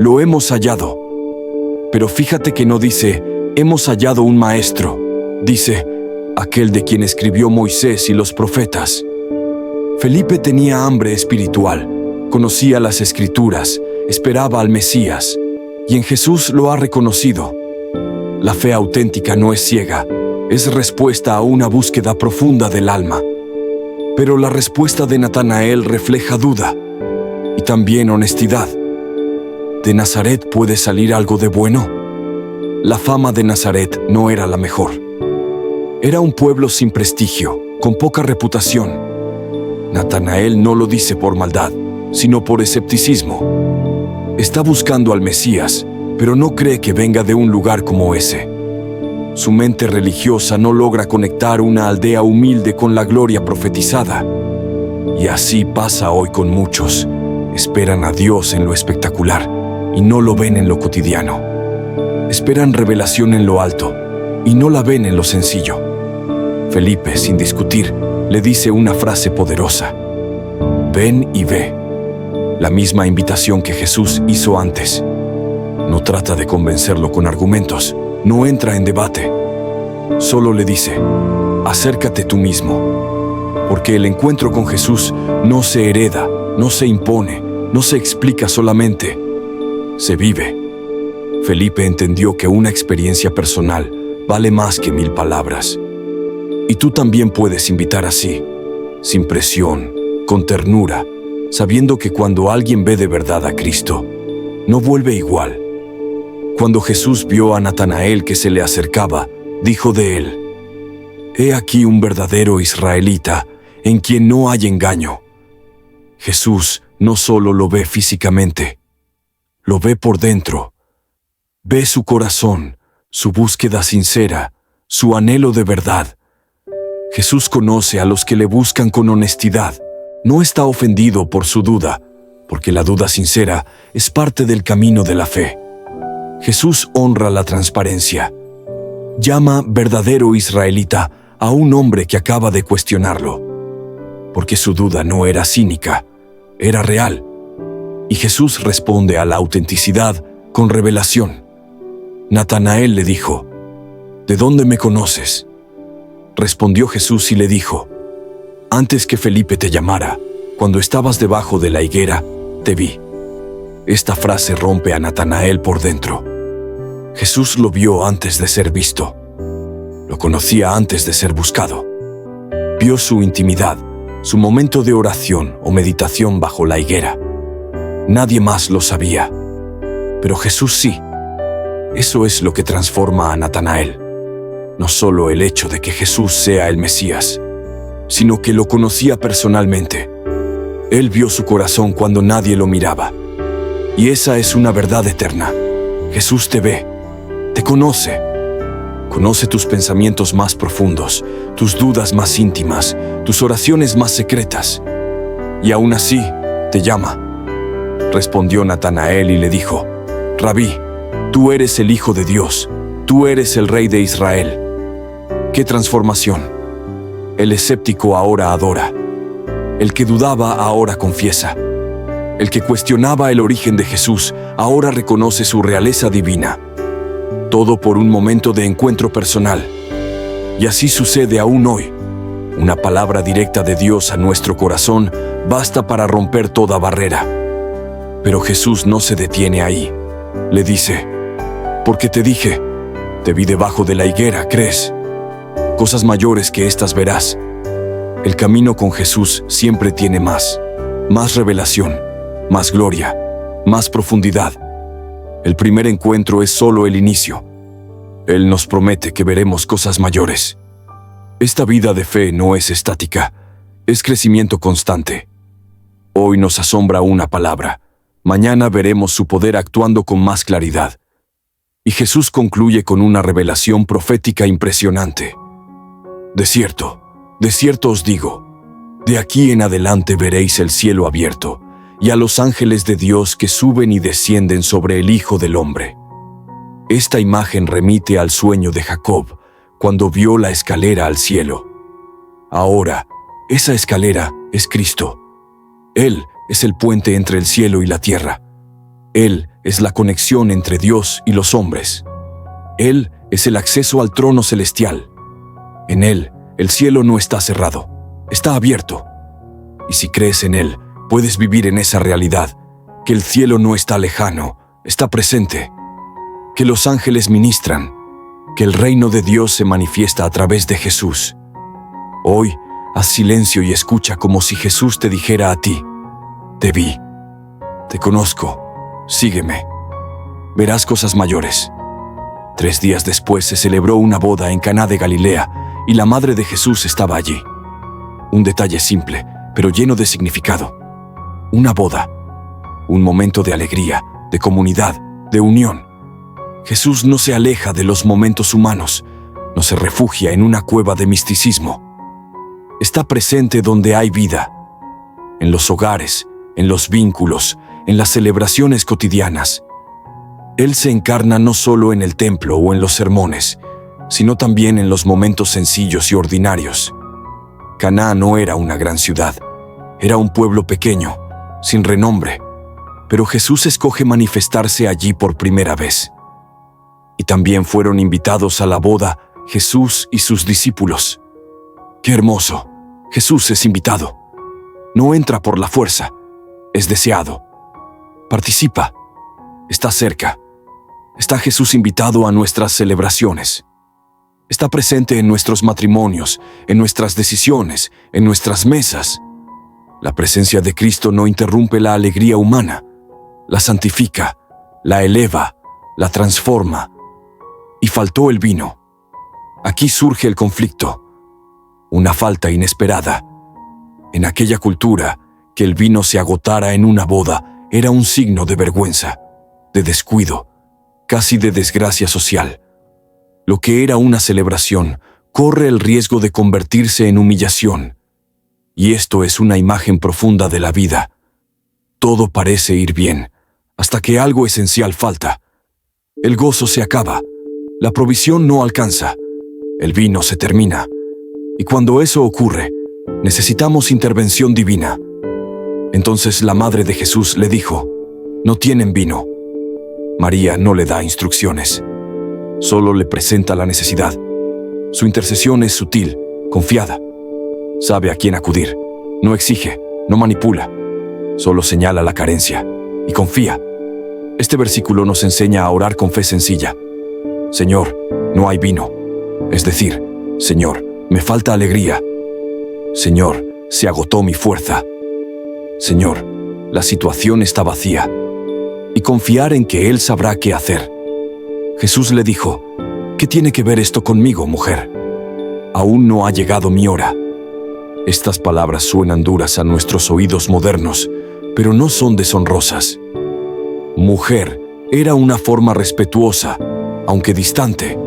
lo hemos hallado. Pero fíjate que no dice: hemos hallado un maestro. Dice: aquel de quien escribió Moisés y los profetas. Felipe tenía hambre espiritual, conocía las Escrituras, esperaba al Mesías, y en Jesús lo ha reconocido. La fe auténtica no es ciega, es respuesta a una búsqueda profunda del alma. Pero la respuesta de Natanael refleja duda y también honestidad. ¿De Nazaret puede salir algo de bueno? La fama de Nazaret no era la mejor. Era un pueblo sin prestigio, con poca reputación. Natanael no lo dice por maldad, sino por escepticismo. Está buscando al Mesías, pero no cree que venga de un lugar como ese. Su mente religiosa no logra conectar una aldea humilde con la gloria profetizada. Y así pasa hoy con muchos. Esperan a Dios en lo espectacular y no lo ven en lo cotidiano. Esperan revelación en lo alto y no la ven en lo sencillo. Felipe, sin discutir, le dice una frase poderosa: ven y ve. La misma invitación que Jesús hizo antes. No trata de convencerlo con argumentos, no entra en debate. Solo le dice: acércate tú mismo. porque el encuentro con Jesús no se hereda, no se impone, no se explica solamente, se vive. Felipe entendió que una experiencia personal vale más que 1000 palabras. Y tú también puedes invitar así, sin presión, con ternura, sabiendo que cuando alguien ve de verdad a Cristo, no vuelve igual. Cuando Jesús vio a Natanael que se le acercaba, dijo de él: «He aquí un verdadero israelita, en quien no hay engaño». Jesús no solo lo ve físicamente, lo ve por dentro. Ve su corazón, su búsqueda sincera, su anhelo de verdad. Jesús conoce a los que le buscan con honestidad. No está ofendido por su duda, porque la duda sincera es parte del camino de la fe. Jesús honra la transparencia. Llama verdadero israelita a un hombre que acaba de cuestionarlo, porque su duda no era cínica, era real. Y Jesús responde a la autenticidad con revelación. Natanael le dijo: «¿De dónde me conoces?». Respondió Jesús y le dijo: «Antes que Felipe te llamara, cuando estabas debajo de la higuera, te vi». Esta frase rompe a Natanael por dentro. Jesús lo vio antes de ser visto. Lo conocía antes de ser buscado. Vio su intimidad, su momento de oración o meditación bajo la higuera. Nadie más lo sabía, pero Jesús sí. Eso es lo que transforma a Natanael. No solo el hecho de que Jesús sea el Mesías, sino que lo conocía personalmente. Él vio su corazón cuando nadie lo miraba. Y esa es una verdad eterna. Jesús te ve, te conoce. Conoce tus pensamientos más profundos, tus dudas más íntimas, tus oraciones más secretas. Y aún así, te llama. Respondió Natanael y le dijo: «Rabí, tú eres el Hijo de Dios, tú eres el Rey de Israel». ¡Qué transformación! El escéptico ahora adora. El que dudaba ahora confiesa. El que cuestionaba el origen de Jesús ahora reconoce su realeza divina. Todo por un momento de encuentro personal. Y así sucede aún hoy. Una palabra directa de Dios a nuestro corazón basta para romper toda barrera. Pero Jesús no se detiene ahí. Le dice: «Porque te dije, te vi debajo de la higuera, ¿crees? Cosas mayores que estas verás». El camino con Jesús siempre tiene más revelación, más gloria, más profundidad. El primer encuentro es solo el inicio. Él nos promete que veremos cosas mayores. Esta vida de fe no es estática, es crecimiento constante. Hoy nos asombra una palabra, mañana veremos su poder actuando con más claridad. Y Jesús concluye con una revelación profética impresionante. De cierto os digo, de aquí en adelante veréis el cielo abierto y a los ángeles de Dios que suben y descienden sobre el Hijo del Hombre. Esta imagen remite al sueño de Jacob cuando vio la escalera al cielo. Ahora, esa escalera es Cristo. Él es el puente entre el cielo y la tierra. Él es la conexión entre Dios y los hombres. Él es el acceso al trono celestial. En Él, el cielo no está cerrado, está abierto. Y si crees en Él, puedes vivir en esa realidad, que el cielo no está lejano, está presente, que los ángeles ministran, que el reino de Dios se manifiesta a través de Jesús. Hoy, haz silencio y escucha como si Jesús te dijera a ti: «Te vi, te conozco, sígueme, verás cosas mayores». 3 días después se celebró una boda en Caná de Galilea y la madre de Jesús estaba allí. Un detalle simple, pero lleno de significado. Una boda, un momento de alegría, de comunidad, de unión. Jesús no se aleja de los momentos humanos, no se refugia en una cueva de misticismo. Está presente donde hay vida, en los hogares, en los vínculos, en las celebraciones cotidianas. Él se encarna no solo en el templo o en los sermones, sino también en los momentos sencillos y ordinarios. Caná no era una gran ciudad, era un pueblo pequeño, sin renombre, pero Jesús escoge manifestarse allí por primera vez. Y también fueron invitados a la boda Jesús y sus discípulos. ¡Qué hermoso! Jesús es invitado. No entra por la fuerza, es deseado. Participa. Está cerca. Está Jesús invitado a nuestras celebraciones. Está presente en nuestros matrimonios, en nuestras decisiones, en nuestras mesas. La presencia de Cristo no interrumpe la alegría humana, la santifica, la eleva, la transforma. Y faltó el vino. Aquí surge el conflicto, una falta inesperada. En aquella cultura, que el vino se agotara en una boda era un signo de vergüenza, de descuido, casi de desgracia social. Lo que era una celebración corre el riesgo de convertirse en humillación. Y esto es una imagen profunda de la vida. Todo parece ir bien, hasta que algo esencial falta. El gozo se acaba, la provisión no alcanza, el vino se termina. Y cuando eso ocurre, necesitamos intervención divina. Entonces la madre de Jesús le dijo, «No tienen vino». María no le da instrucciones, solo le presenta la necesidad. Su intercesión es sutil, confiada. Sabe a quién acudir, no exige, no manipula, solo señala la carencia y confía. Este versículo nos enseña a orar con fe sencilla. Señor, no hay vino. Es decir, Señor, me falta alegría. Señor, se agotó mi fuerza. Señor, la situación está vacía. Y confiar en que Él sabrá qué hacer. Jesús le dijo, ¿qué tiene que ver esto conmigo, mujer? Aún no ha llegado mi hora. Estas palabras suenan duras a nuestros oídos modernos, pero no son deshonrosas. Mujer era una forma respetuosa, aunque distante.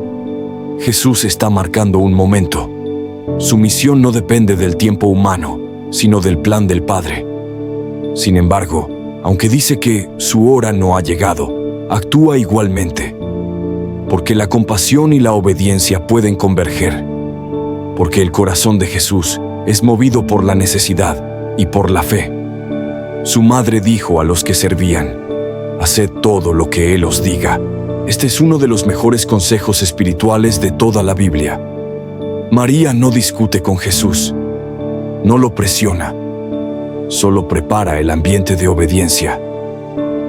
Jesús está marcando un momento. Su misión no depende del tiempo humano, sino del plan del Padre. Sin embargo, aunque dice que su hora no ha llegado, actúa igualmente. Porque la compasión y la obediencia pueden converger. Porque el corazón de Jesús es movido por la necesidad y por la fe. Su madre dijo a los que servían, «Haced todo lo que Él os diga». Este es uno de los mejores consejos espirituales de toda la Biblia. María no discute con Jesús, no lo presiona, solo prepara el ambiente de obediencia.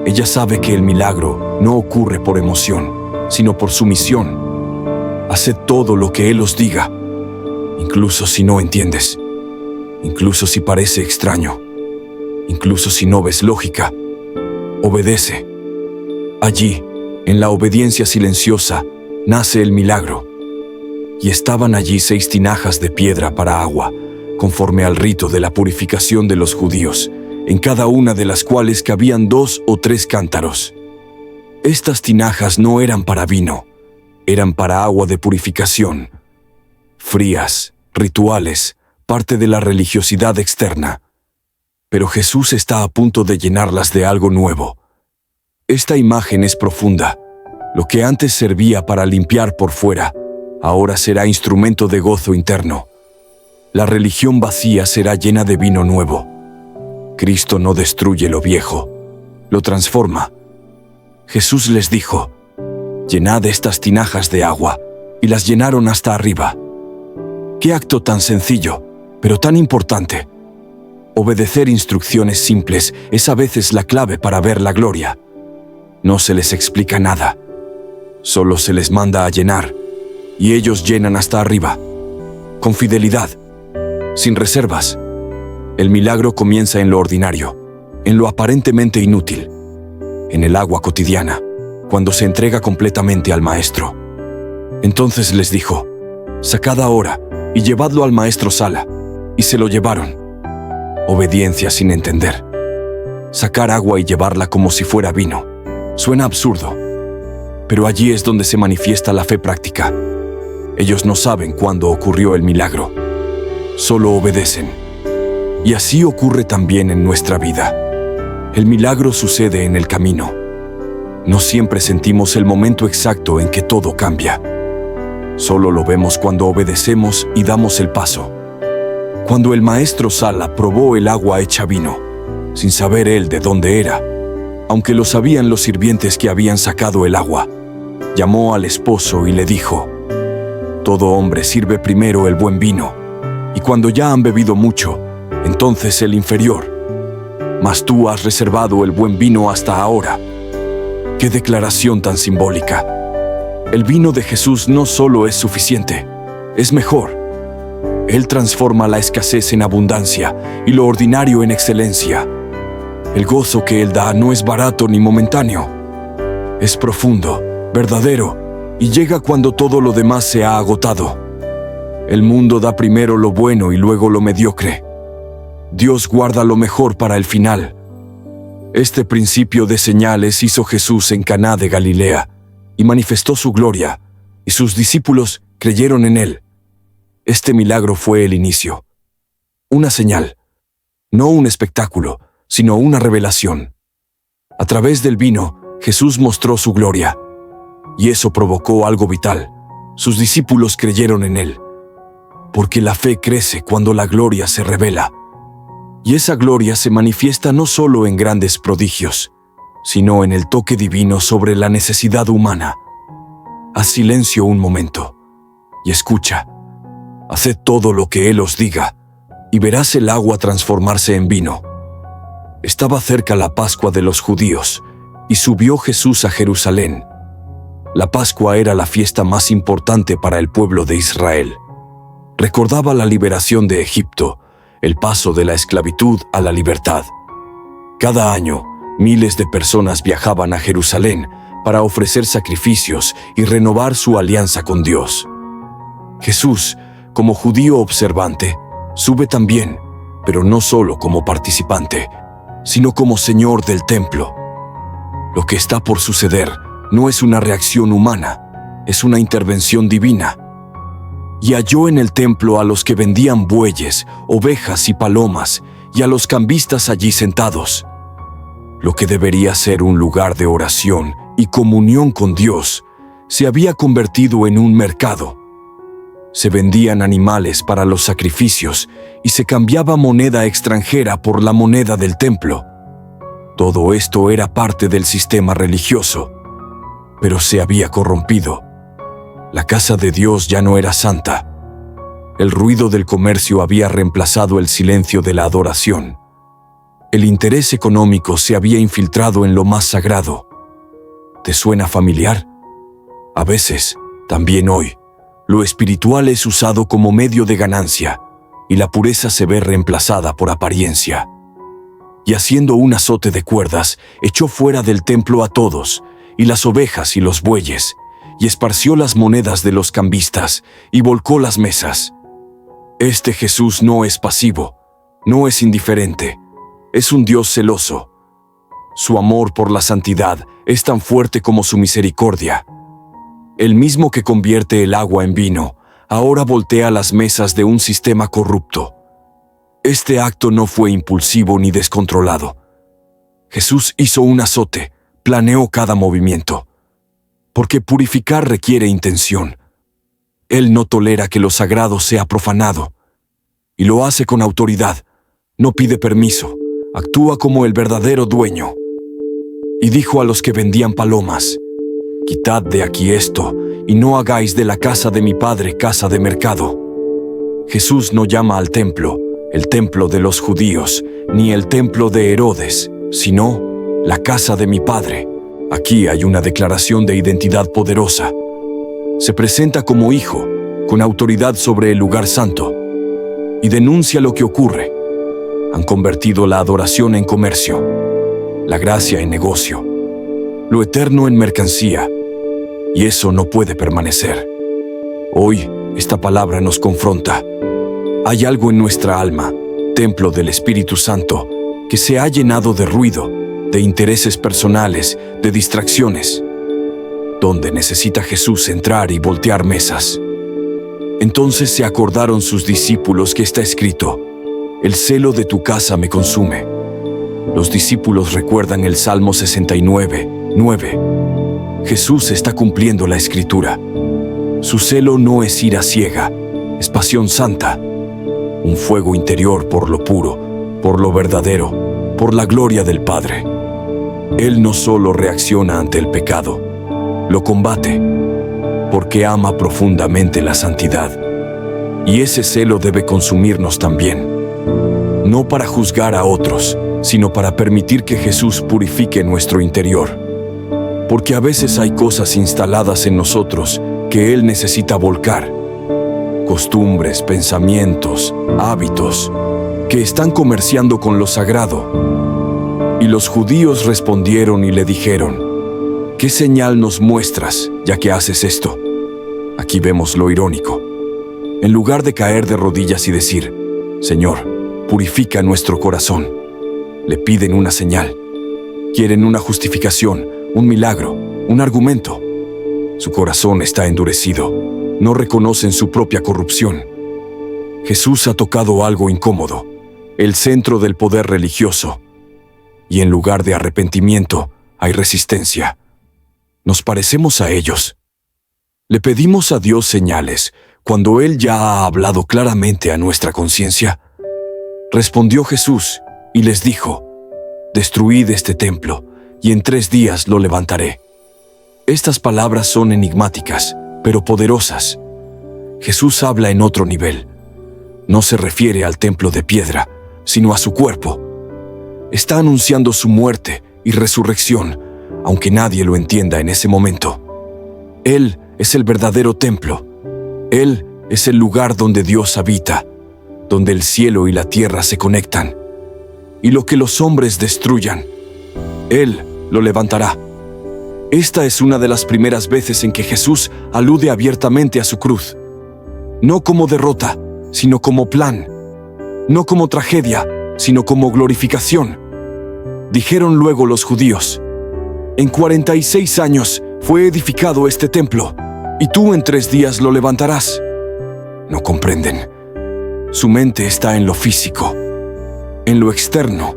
Ella sabe que el milagro no ocurre por emoción, sino por sumisión. Haced todo lo que Él os diga, incluso si no entiendes, incluso si parece extraño, incluso si no ves lógica. Obedece. Allí, en la obediencia silenciosa, nace el milagro. Y estaban allí 6 tinajas de piedra para agua, conforme al rito de la purificación de los judíos, en cada una de las cuales cabían 2 o 3 cántaros. Estas tinajas no eran para vino, eran para agua de purificación. Frías, rituales, parte de la religiosidad externa. Pero Jesús está a punto de llenarlas de algo nuevo. Esta imagen es profunda. Lo que antes servía para limpiar por fuera, ahora será instrumento de gozo interno. La religión vacía será llena de vino nuevo. Cristo no destruye lo viejo, lo transforma. Jesús les dijo, «Llenad estas tinajas de agua», y las llenaron hasta arriba. Qué acto tan sencillo, pero tan importante. Obedecer instrucciones simples es a veces la clave para ver la gloria. No se les explica nada, solo se les manda a llenar, y ellos llenan hasta arriba, con fidelidad, sin reservas. El milagro comienza en lo ordinario, en lo aparentemente inútil, en el agua cotidiana, cuando se entrega completamente al Maestro. Entonces les dijo, «Sacad ahora y llevadlo al maestro Sala», y se lo llevaron. Obediencia sin entender. Sacar agua y llevarla como si fuera vino. Suena absurdo, pero allí es donde se manifiesta la fe práctica. Ellos no saben cuándo ocurrió el milagro, solo obedecen. Y así ocurre también en nuestra vida. El milagro sucede en el camino. No siempre sentimos el momento exacto en que todo cambia. Solo lo vemos cuando obedecemos y damos el paso. Cuando el maestro Sala probó el agua hecha vino, sin saber él de dónde era, aunque lo sabían los sirvientes que habían sacado el agua, llamó al esposo y le dijo, «Todo hombre sirve primero el buen vino, y cuando ya han bebido mucho, entonces el inferior. Mas tú has reservado el buen vino hasta ahora. ¡Qué declaración tan simbólica! El vino de Jesús no solo es suficiente, es mejor. Él transforma la escasez en abundancia y lo ordinario en excelencia. El gozo que Él da no es barato ni momentáneo. Es profundo, verdadero, y llega cuando todo lo demás se ha agotado. El mundo da primero lo bueno y luego lo mediocre. Dios guarda lo mejor para el final. Este principio de señales hizo Jesús en Caná de Galilea y manifestó su gloria, y sus discípulos creyeron en Él. Este milagro fue el inicio. Una señal, no un espectáculo, sino una revelación. A través del vino, Jesús mostró su gloria, y eso provocó algo vital. Sus discípulos creyeron en Él, porque la fe crece cuando la gloria se revela. Y esa gloria se manifiesta no solo en grandes prodigios, sino en el toque divino sobre la necesidad humana. Haz silencio un momento y escucha. Haced todo lo que Él os diga, y verás el agua transformarse en vino. Estaba cerca la Pascua de los judíos, y subió Jesús a Jerusalén. La Pascua era la fiesta más importante para el pueblo de Israel. Recordaba la liberación de Egipto, el paso de la esclavitud a la libertad. Cada año, miles de personas viajaban a Jerusalén para ofrecer sacrificios y renovar su alianza con Dios. Jesús, como judío observante, sube también, pero no solo como participante, sino como Señor del templo. Lo que está por suceder no es una reacción humana, es una intervención divina. Y halló en el templo a los que vendían bueyes, ovejas y palomas, y a los cambistas allí sentados. Lo que debería ser un lugar de oración y comunión con Dios, se había convertido en un mercado. Se vendían animales para los sacrificios y se cambiaba moneda extranjera por la moneda del templo. Todo esto era parte del sistema religioso, pero se había corrompido. La casa de Dios ya no era santa. El ruido del comercio había reemplazado el silencio de la adoración. El interés económico se había infiltrado en lo más sagrado. ¿Te suena familiar? A veces, también hoy, lo espiritual es usado como medio de ganancia y la pureza se ve reemplazada por apariencia. Y haciendo un azote de cuerdas, echó fuera del templo a todos, y las ovejas y los bueyes, y esparció las monedas de los cambistas, y volcó las mesas. Este Jesús no es pasivo, no es indiferente, es un Dios celoso. Su amor por la santidad es tan fuerte como su misericordia. El mismo que convierte el agua en vino, ahora voltea las mesas de un sistema corrupto. Este acto no fue impulsivo ni descontrolado. Jesús hizo un azote, planeó cada movimiento. Porque purificar requiere intención. Él no tolera que lo sagrado sea profanado. Y lo hace con autoridad. No pide permiso. Actúa como el verdadero dueño. Y dijo a los que vendían palomas: «Quitad de aquí esto, y no hagáis de la casa de mi padre casa de mercado». Jesús no llama al templo, el templo de los judíos, ni el templo de Herodes, sino la casa de mi padre. Aquí hay una declaración de identidad poderosa. Se presenta como hijo, con autoridad sobre el lugar santo, y denuncia lo que ocurre. Han convertido la adoración en comercio, la gracia en negocio, lo eterno en mercancía, y eso no puede permanecer. Hoy, esta palabra nos confronta. Hay algo en nuestra alma, templo del Espíritu Santo, que se ha llenado de ruido, de intereses personales, de distracciones, donde necesita Jesús entrar y voltear mesas. Entonces se acordaron sus discípulos que está escrito: «El celo de tu casa me consume». Los discípulos recuerdan el Salmo 69:9. Jesús está cumpliendo la Escritura. Su celo no es ira ciega, es pasión santa, un fuego interior por lo puro, por lo verdadero, por la gloria del Padre. Él no solo reacciona ante el pecado, lo combate, porque ama profundamente la santidad. Y ese celo debe consumirnos también. No para juzgar a otros, sino para permitir que Jesús purifique nuestro interior. Porque a veces hay cosas instaladas en nosotros que Él necesita volcar. Costumbres, pensamientos, hábitos, que están comerciando con lo sagrado. Y los judíos respondieron y le dijeron: ¿qué señal nos muestras, ya que haces esto? Aquí vemos lo irónico. En lugar de caer de rodillas y decir: Señor, purifica nuestro corazón, le piden una señal. Quieren una justificación, un milagro, un argumento. Su corazón está endurecido. No reconocen su propia corrupción. Jesús ha tocado algo incómodo, el centro del poder religioso. Y en lugar de arrepentimiento, hay resistencia. Nos parecemos a ellos. Le pedimos a Dios señales cuando Él ya ha hablado claramente a nuestra conciencia. Respondió Jesús y les dijo: destruid este templo, y en 3 días lo levantaré. Estas palabras son enigmáticas, pero poderosas. Jesús habla en otro nivel. No se refiere al templo de piedra, sino a su cuerpo. Está anunciando su muerte y resurrección, aunque nadie lo entienda en ese momento. Él es el verdadero templo. Él es el lugar donde Dios habita, donde el cielo y la tierra se conectan. Y lo que los hombres destruyan, Él lo levantará. Esta es una de las primeras veces en que Jesús alude abiertamente a su cruz. No como derrota, sino como plan. No como tragedia, sino como glorificación. Dijeron luego los judíos: en 46 años fue edificado este templo, y tú en 3 días lo levantarás. No comprenden. Su mente está en lo físico, en lo externo.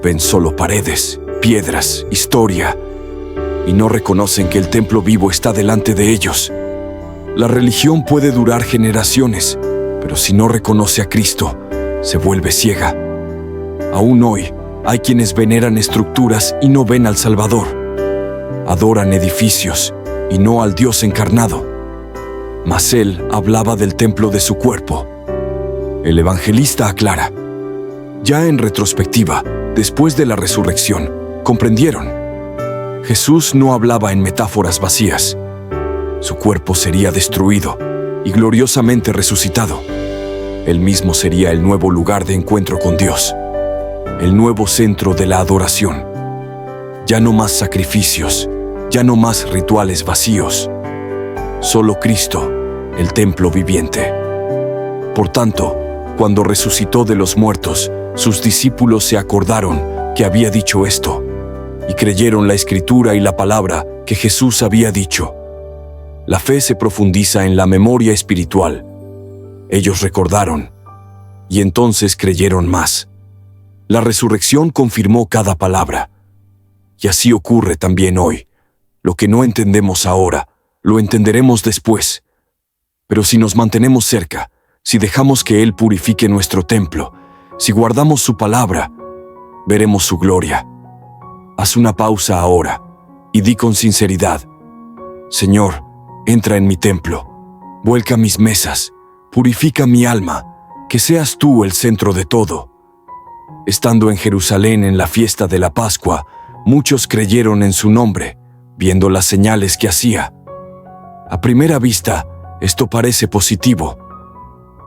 Ven solo paredes, piedras, historia, y no reconocen que el templo vivo está delante de ellos. La religión puede durar generaciones, pero si no reconoce a Cristo, se vuelve ciega. Aún hoy, hay quienes veneran estructuras y no ven al Salvador. Adoran edificios y no al Dios encarnado. Mas Él hablaba del templo de su cuerpo. El evangelista aclara: ya en retrospectiva, después de la resurrección, comprendieron. Jesús no hablaba en metáforas vacías. Su cuerpo sería destruido y gloriosamente resucitado. Él mismo sería el nuevo lugar de encuentro con Dios, el nuevo centro de la adoración. Ya no más sacrificios, ya no más rituales vacíos. Solo Cristo, el templo viviente. Por tanto, cuando resucitó de los muertos, sus discípulos se acordaron que había dicho esto, y creyeron la Escritura y la palabra que Jesús había dicho. La fe se profundiza en la memoria espiritual. Ellos recordaron, y entonces creyeron más. La resurrección confirmó cada palabra. Y así ocurre también hoy. Lo que no entendemos ahora, lo entenderemos después. Pero si nos mantenemos cerca, si dejamos que Él purifique nuestro templo, si guardamos su palabra, veremos su gloria. Haz una pausa ahora y di con sinceridad: Señor, entra en mi templo, vuelca mis mesas, purifica mi alma, que seas tú el centro de todo. Estando en Jerusalén en la fiesta de la Pascua, muchos creyeron en su nombre, viendo las señales que hacía. A primera vista, esto parece positivo.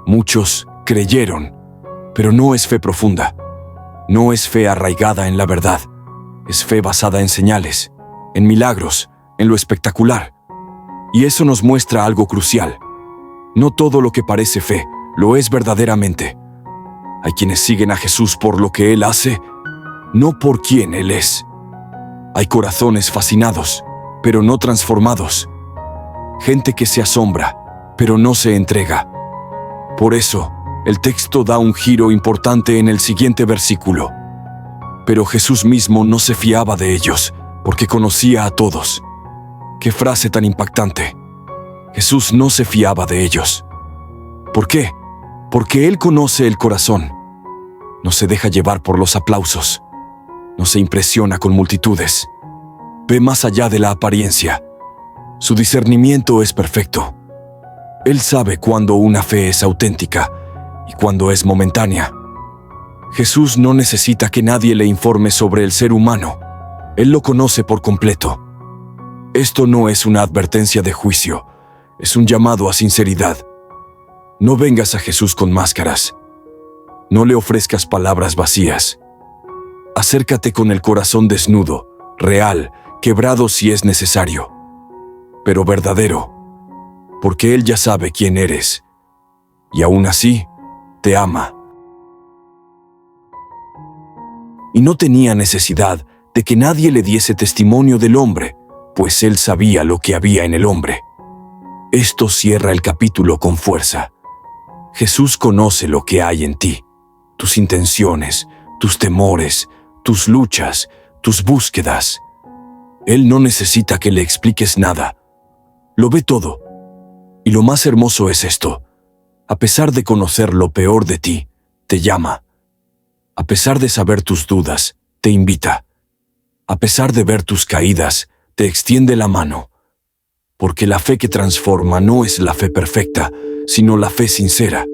Muchos creyeron, pero no es fe profunda. No es fe arraigada en la verdad. Es fe basada en señales, en milagros, en lo espectacular. Y eso nos muestra algo crucial. No todo lo que parece fe lo es verdaderamente. Hay quienes siguen a Jesús por lo que Él hace, no por quién Él es. Hay corazones fascinados, pero no transformados. Gente que se asombra, pero no se entrega. Por eso, el texto da un giro importante en el siguiente versículo. Pero Jesús mismo no se fiaba de ellos, porque conocía a todos. ¡Qué frase tan impactante! Jesús no se fiaba de ellos. ¿Por qué? Porque Él conoce el corazón. No se deja llevar por los aplausos. No se impresiona con multitudes. Ve más allá de la apariencia. Su discernimiento es perfecto. Él sabe cuándo una fe es auténtica y cuándo es momentánea. Jesús no necesita que nadie le informe sobre el ser humano. Él lo conoce por completo. Esto no es una advertencia de juicio, es un llamado a sinceridad. No vengas a Jesús con máscaras. No le ofrezcas palabras vacías. Acércate con el corazón desnudo, real, quebrado si es necesario, pero verdadero, porque Él ya sabe quién eres, y aún así, te ama. Y no tenía necesidad de que nadie le diese testimonio del hombre, pues Él sabía lo que había en el hombre. Esto cierra el capítulo con fuerza. Jesús conoce lo que hay en ti, tus intenciones, tus temores, tus luchas, tus búsquedas. Él no necesita que le expliques nada. Lo ve todo. Y lo más hermoso es esto. A pesar de conocer lo peor de ti, te llama. A pesar de saber tus dudas, te invita. A pesar de ver tus caídas, te extiende la mano. Porque la fe que transforma no es la fe perfecta, sino la fe sincera.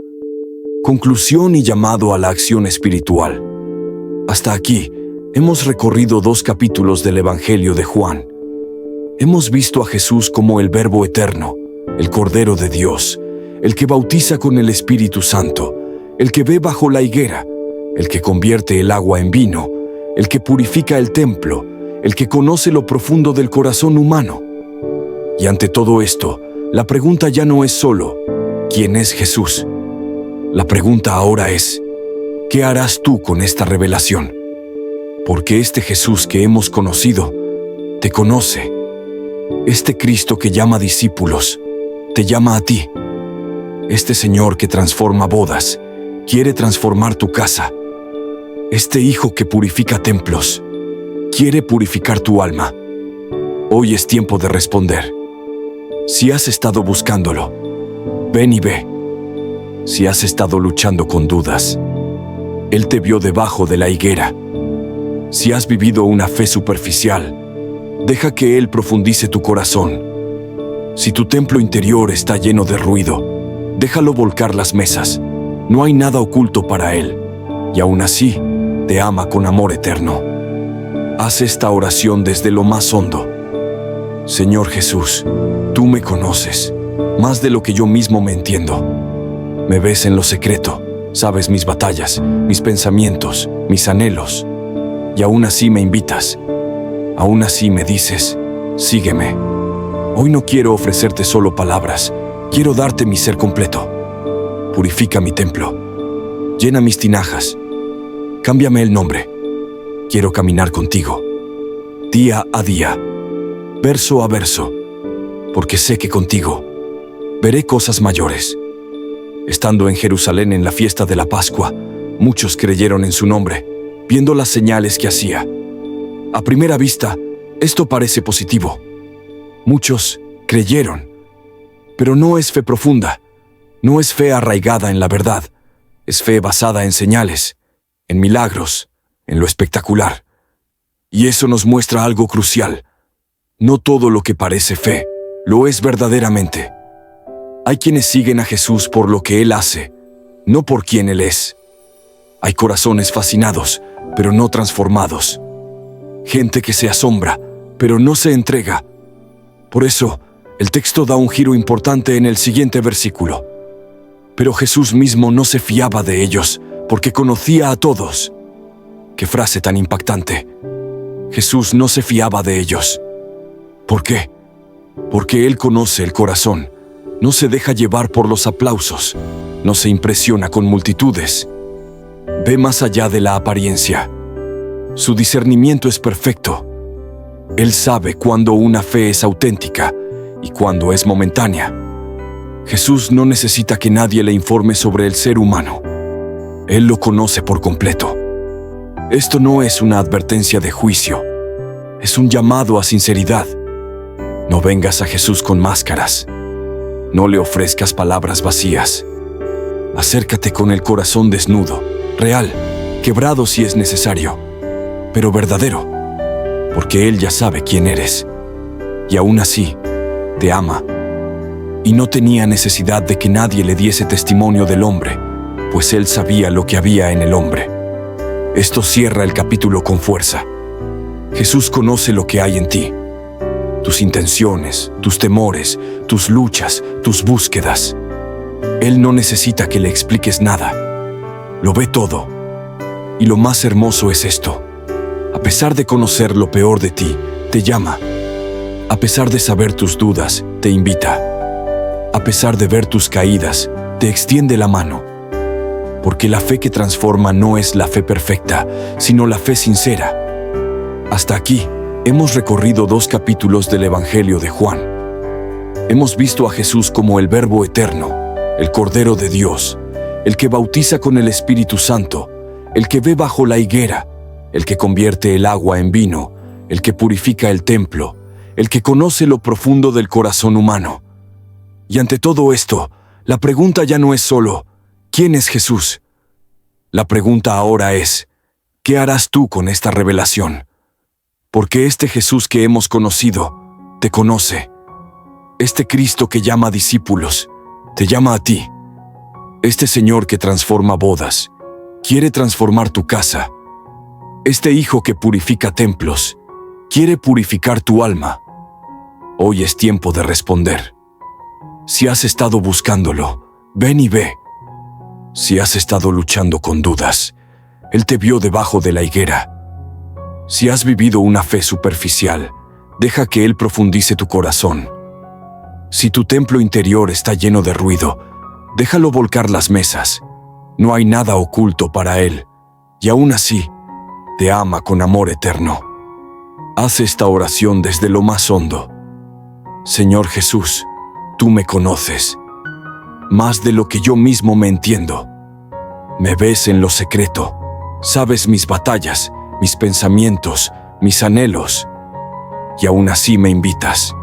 Conclusión y llamado a la acción espiritual. Hasta aquí, hemos recorrido 2 capítulos del Evangelio de Juan. Hemos visto a Jesús como el Verbo eterno, el Cordero de Dios, el que bautiza con el Espíritu Santo, el que ve bajo la higuera, el que convierte el agua en vino, el que purifica el templo, el que conoce lo profundo del corazón humano. Y ante todo esto, la pregunta ya no es solo, ¿quién es Jesús? La pregunta ahora es, ¿qué harás tú con esta revelación? Porque este Jesús que hemos conocido, te conoce. Este Cristo que llama discípulos, te llama a ti. Este Señor que transforma bodas, quiere transformar tu casa. Este Hijo que purifica templos, quiere purificar tu alma. Hoy es tiempo de responder. Si has estado buscándolo, ven y ve. Si has estado luchando con dudas, Él te vio debajo de la higuera. Si has vivido una fe superficial, deja que Él profundice tu corazón. Si tu templo interior está lleno de ruido, déjalo volcar las mesas. No hay nada oculto para Él, y aún así, te ama con amor eterno. Haz esta oración desde lo más hondo. Señor Jesús, tú me conoces, más de lo que yo mismo me entiendo. Me ves en lo secreto, sabes mis batallas, mis pensamientos, mis anhelos. Y aún así me invitas. Aún así me dices, sígueme. Hoy no quiero ofrecerte solo palabras, quiero darte mi ser completo. Purifica mi templo. Llena mis tinajas. Cámbiame el nombre. Quiero caminar contigo, día a día, verso a verso, porque sé que contigo veré cosas mayores. Estando en Jerusalén en la fiesta de la Pascua, muchos creyeron en su nombre, viendo las señales que hacía. A primera vista, esto parece positivo. Muchos creyeron, pero no es fe profunda, no es fe arraigada en la verdad, es fe basada en señales, en milagros, en lo espectacular. Y eso nos muestra algo crucial. No todo lo que parece fe, lo es verdaderamente. Hay quienes siguen a Jesús por lo que Él hace, no por quién Él es. Hay corazones fascinados, pero no transformados. Gente que se asombra, pero no se entrega. Por eso, el texto da un giro importante en el siguiente versículo. Pero Jesús mismo no se fiaba de ellos, porque conocía a todos. ¡Qué frase tan impactante! Jesús no se fiaba de ellos. ¿Por qué? Porque Él conoce el corazón. No se deja llevar por los aplausos. No se impresiona con multitudes. Ve más allá de la apariencia. Su discernimiento es perfecto. Él sabe cuándo una fe es auténtica y cuándo es momentánea. Jesús no necesita que nadie le informe sobre el ser humano. Él lo conoce por completo. Esto no es una advertencia de juicio. Es un llamado a sinceridad. No vengas a Jesús con máscaras. No le ofrezcas palabras vacías. Acércate con el corazón desnudo, real, quebrado si es necesario, pero verdadero, porque Él ya sabe quién eres. Y aún así, te ama. y no tenía necesidad de que nadie le diese testimonio del hombre, pues él sabía lo que había en el hombre. Esto cierra el capítulo con fuerza. Jesús conoce lo que hay en ti, tus intenciones, tus temores, tus luchas, tus búsquedas. Él no necesita que le expliques nada. Lo ve todo. Y lo más hermoso es esto: a pesar de conocer lo peor de ti, te llama. A pesar de saber tus dudas, te invita. A pesar de ver tus caídas, te extiende la mano. Porque la fe que transforma no es la fe perfecta, sino la fe sincera. Hasta aquí, hemos recorrido 2 capítulos del Evangelio de Juan. Hemos visto a Jesús como el Verbo eterno, el Cordero de Dios, el que bautiza con el Espíritu Santo, el que ve bajo la higuera, el que convierte el agua en vino, el que purifica el templo, el que conoce lo profundo del corazón humano. Y ante todo esto, la pregunta ya no es solo ¿quién es Jesús? La pregunta ahora es ¿qué harás tú con esta revelación? Porque este Jesús que hemos conocido, te conoce. Este Cristo que llama discípulos, te llama a ti. Este Señor que transforma bodas, quiere transformar tu casa. Este Hijo que purifica templos, quiere purificar tu alma. Hoy es tiempo de responder. Si has estado buscándolo, ven y ve. Si has estado luchando con dudas, Él te vio debajo de la higuera. Si has vivido una fe superficial, deja que Él profundice tu corazón. Si tu templo interior está lleno de ruido, déjalo volcar las mesas. No hay nada oculto para Él, y aún así, te ama con amor eterno. Haz esta oración desde lo más hondo. Señor Jesús, tú me conoces, más de lo que yo mismo me entiendo. Me ves en lo secreto, sabes mis batallas, mis pensamientos, mis anhelos, y aún así me invitas.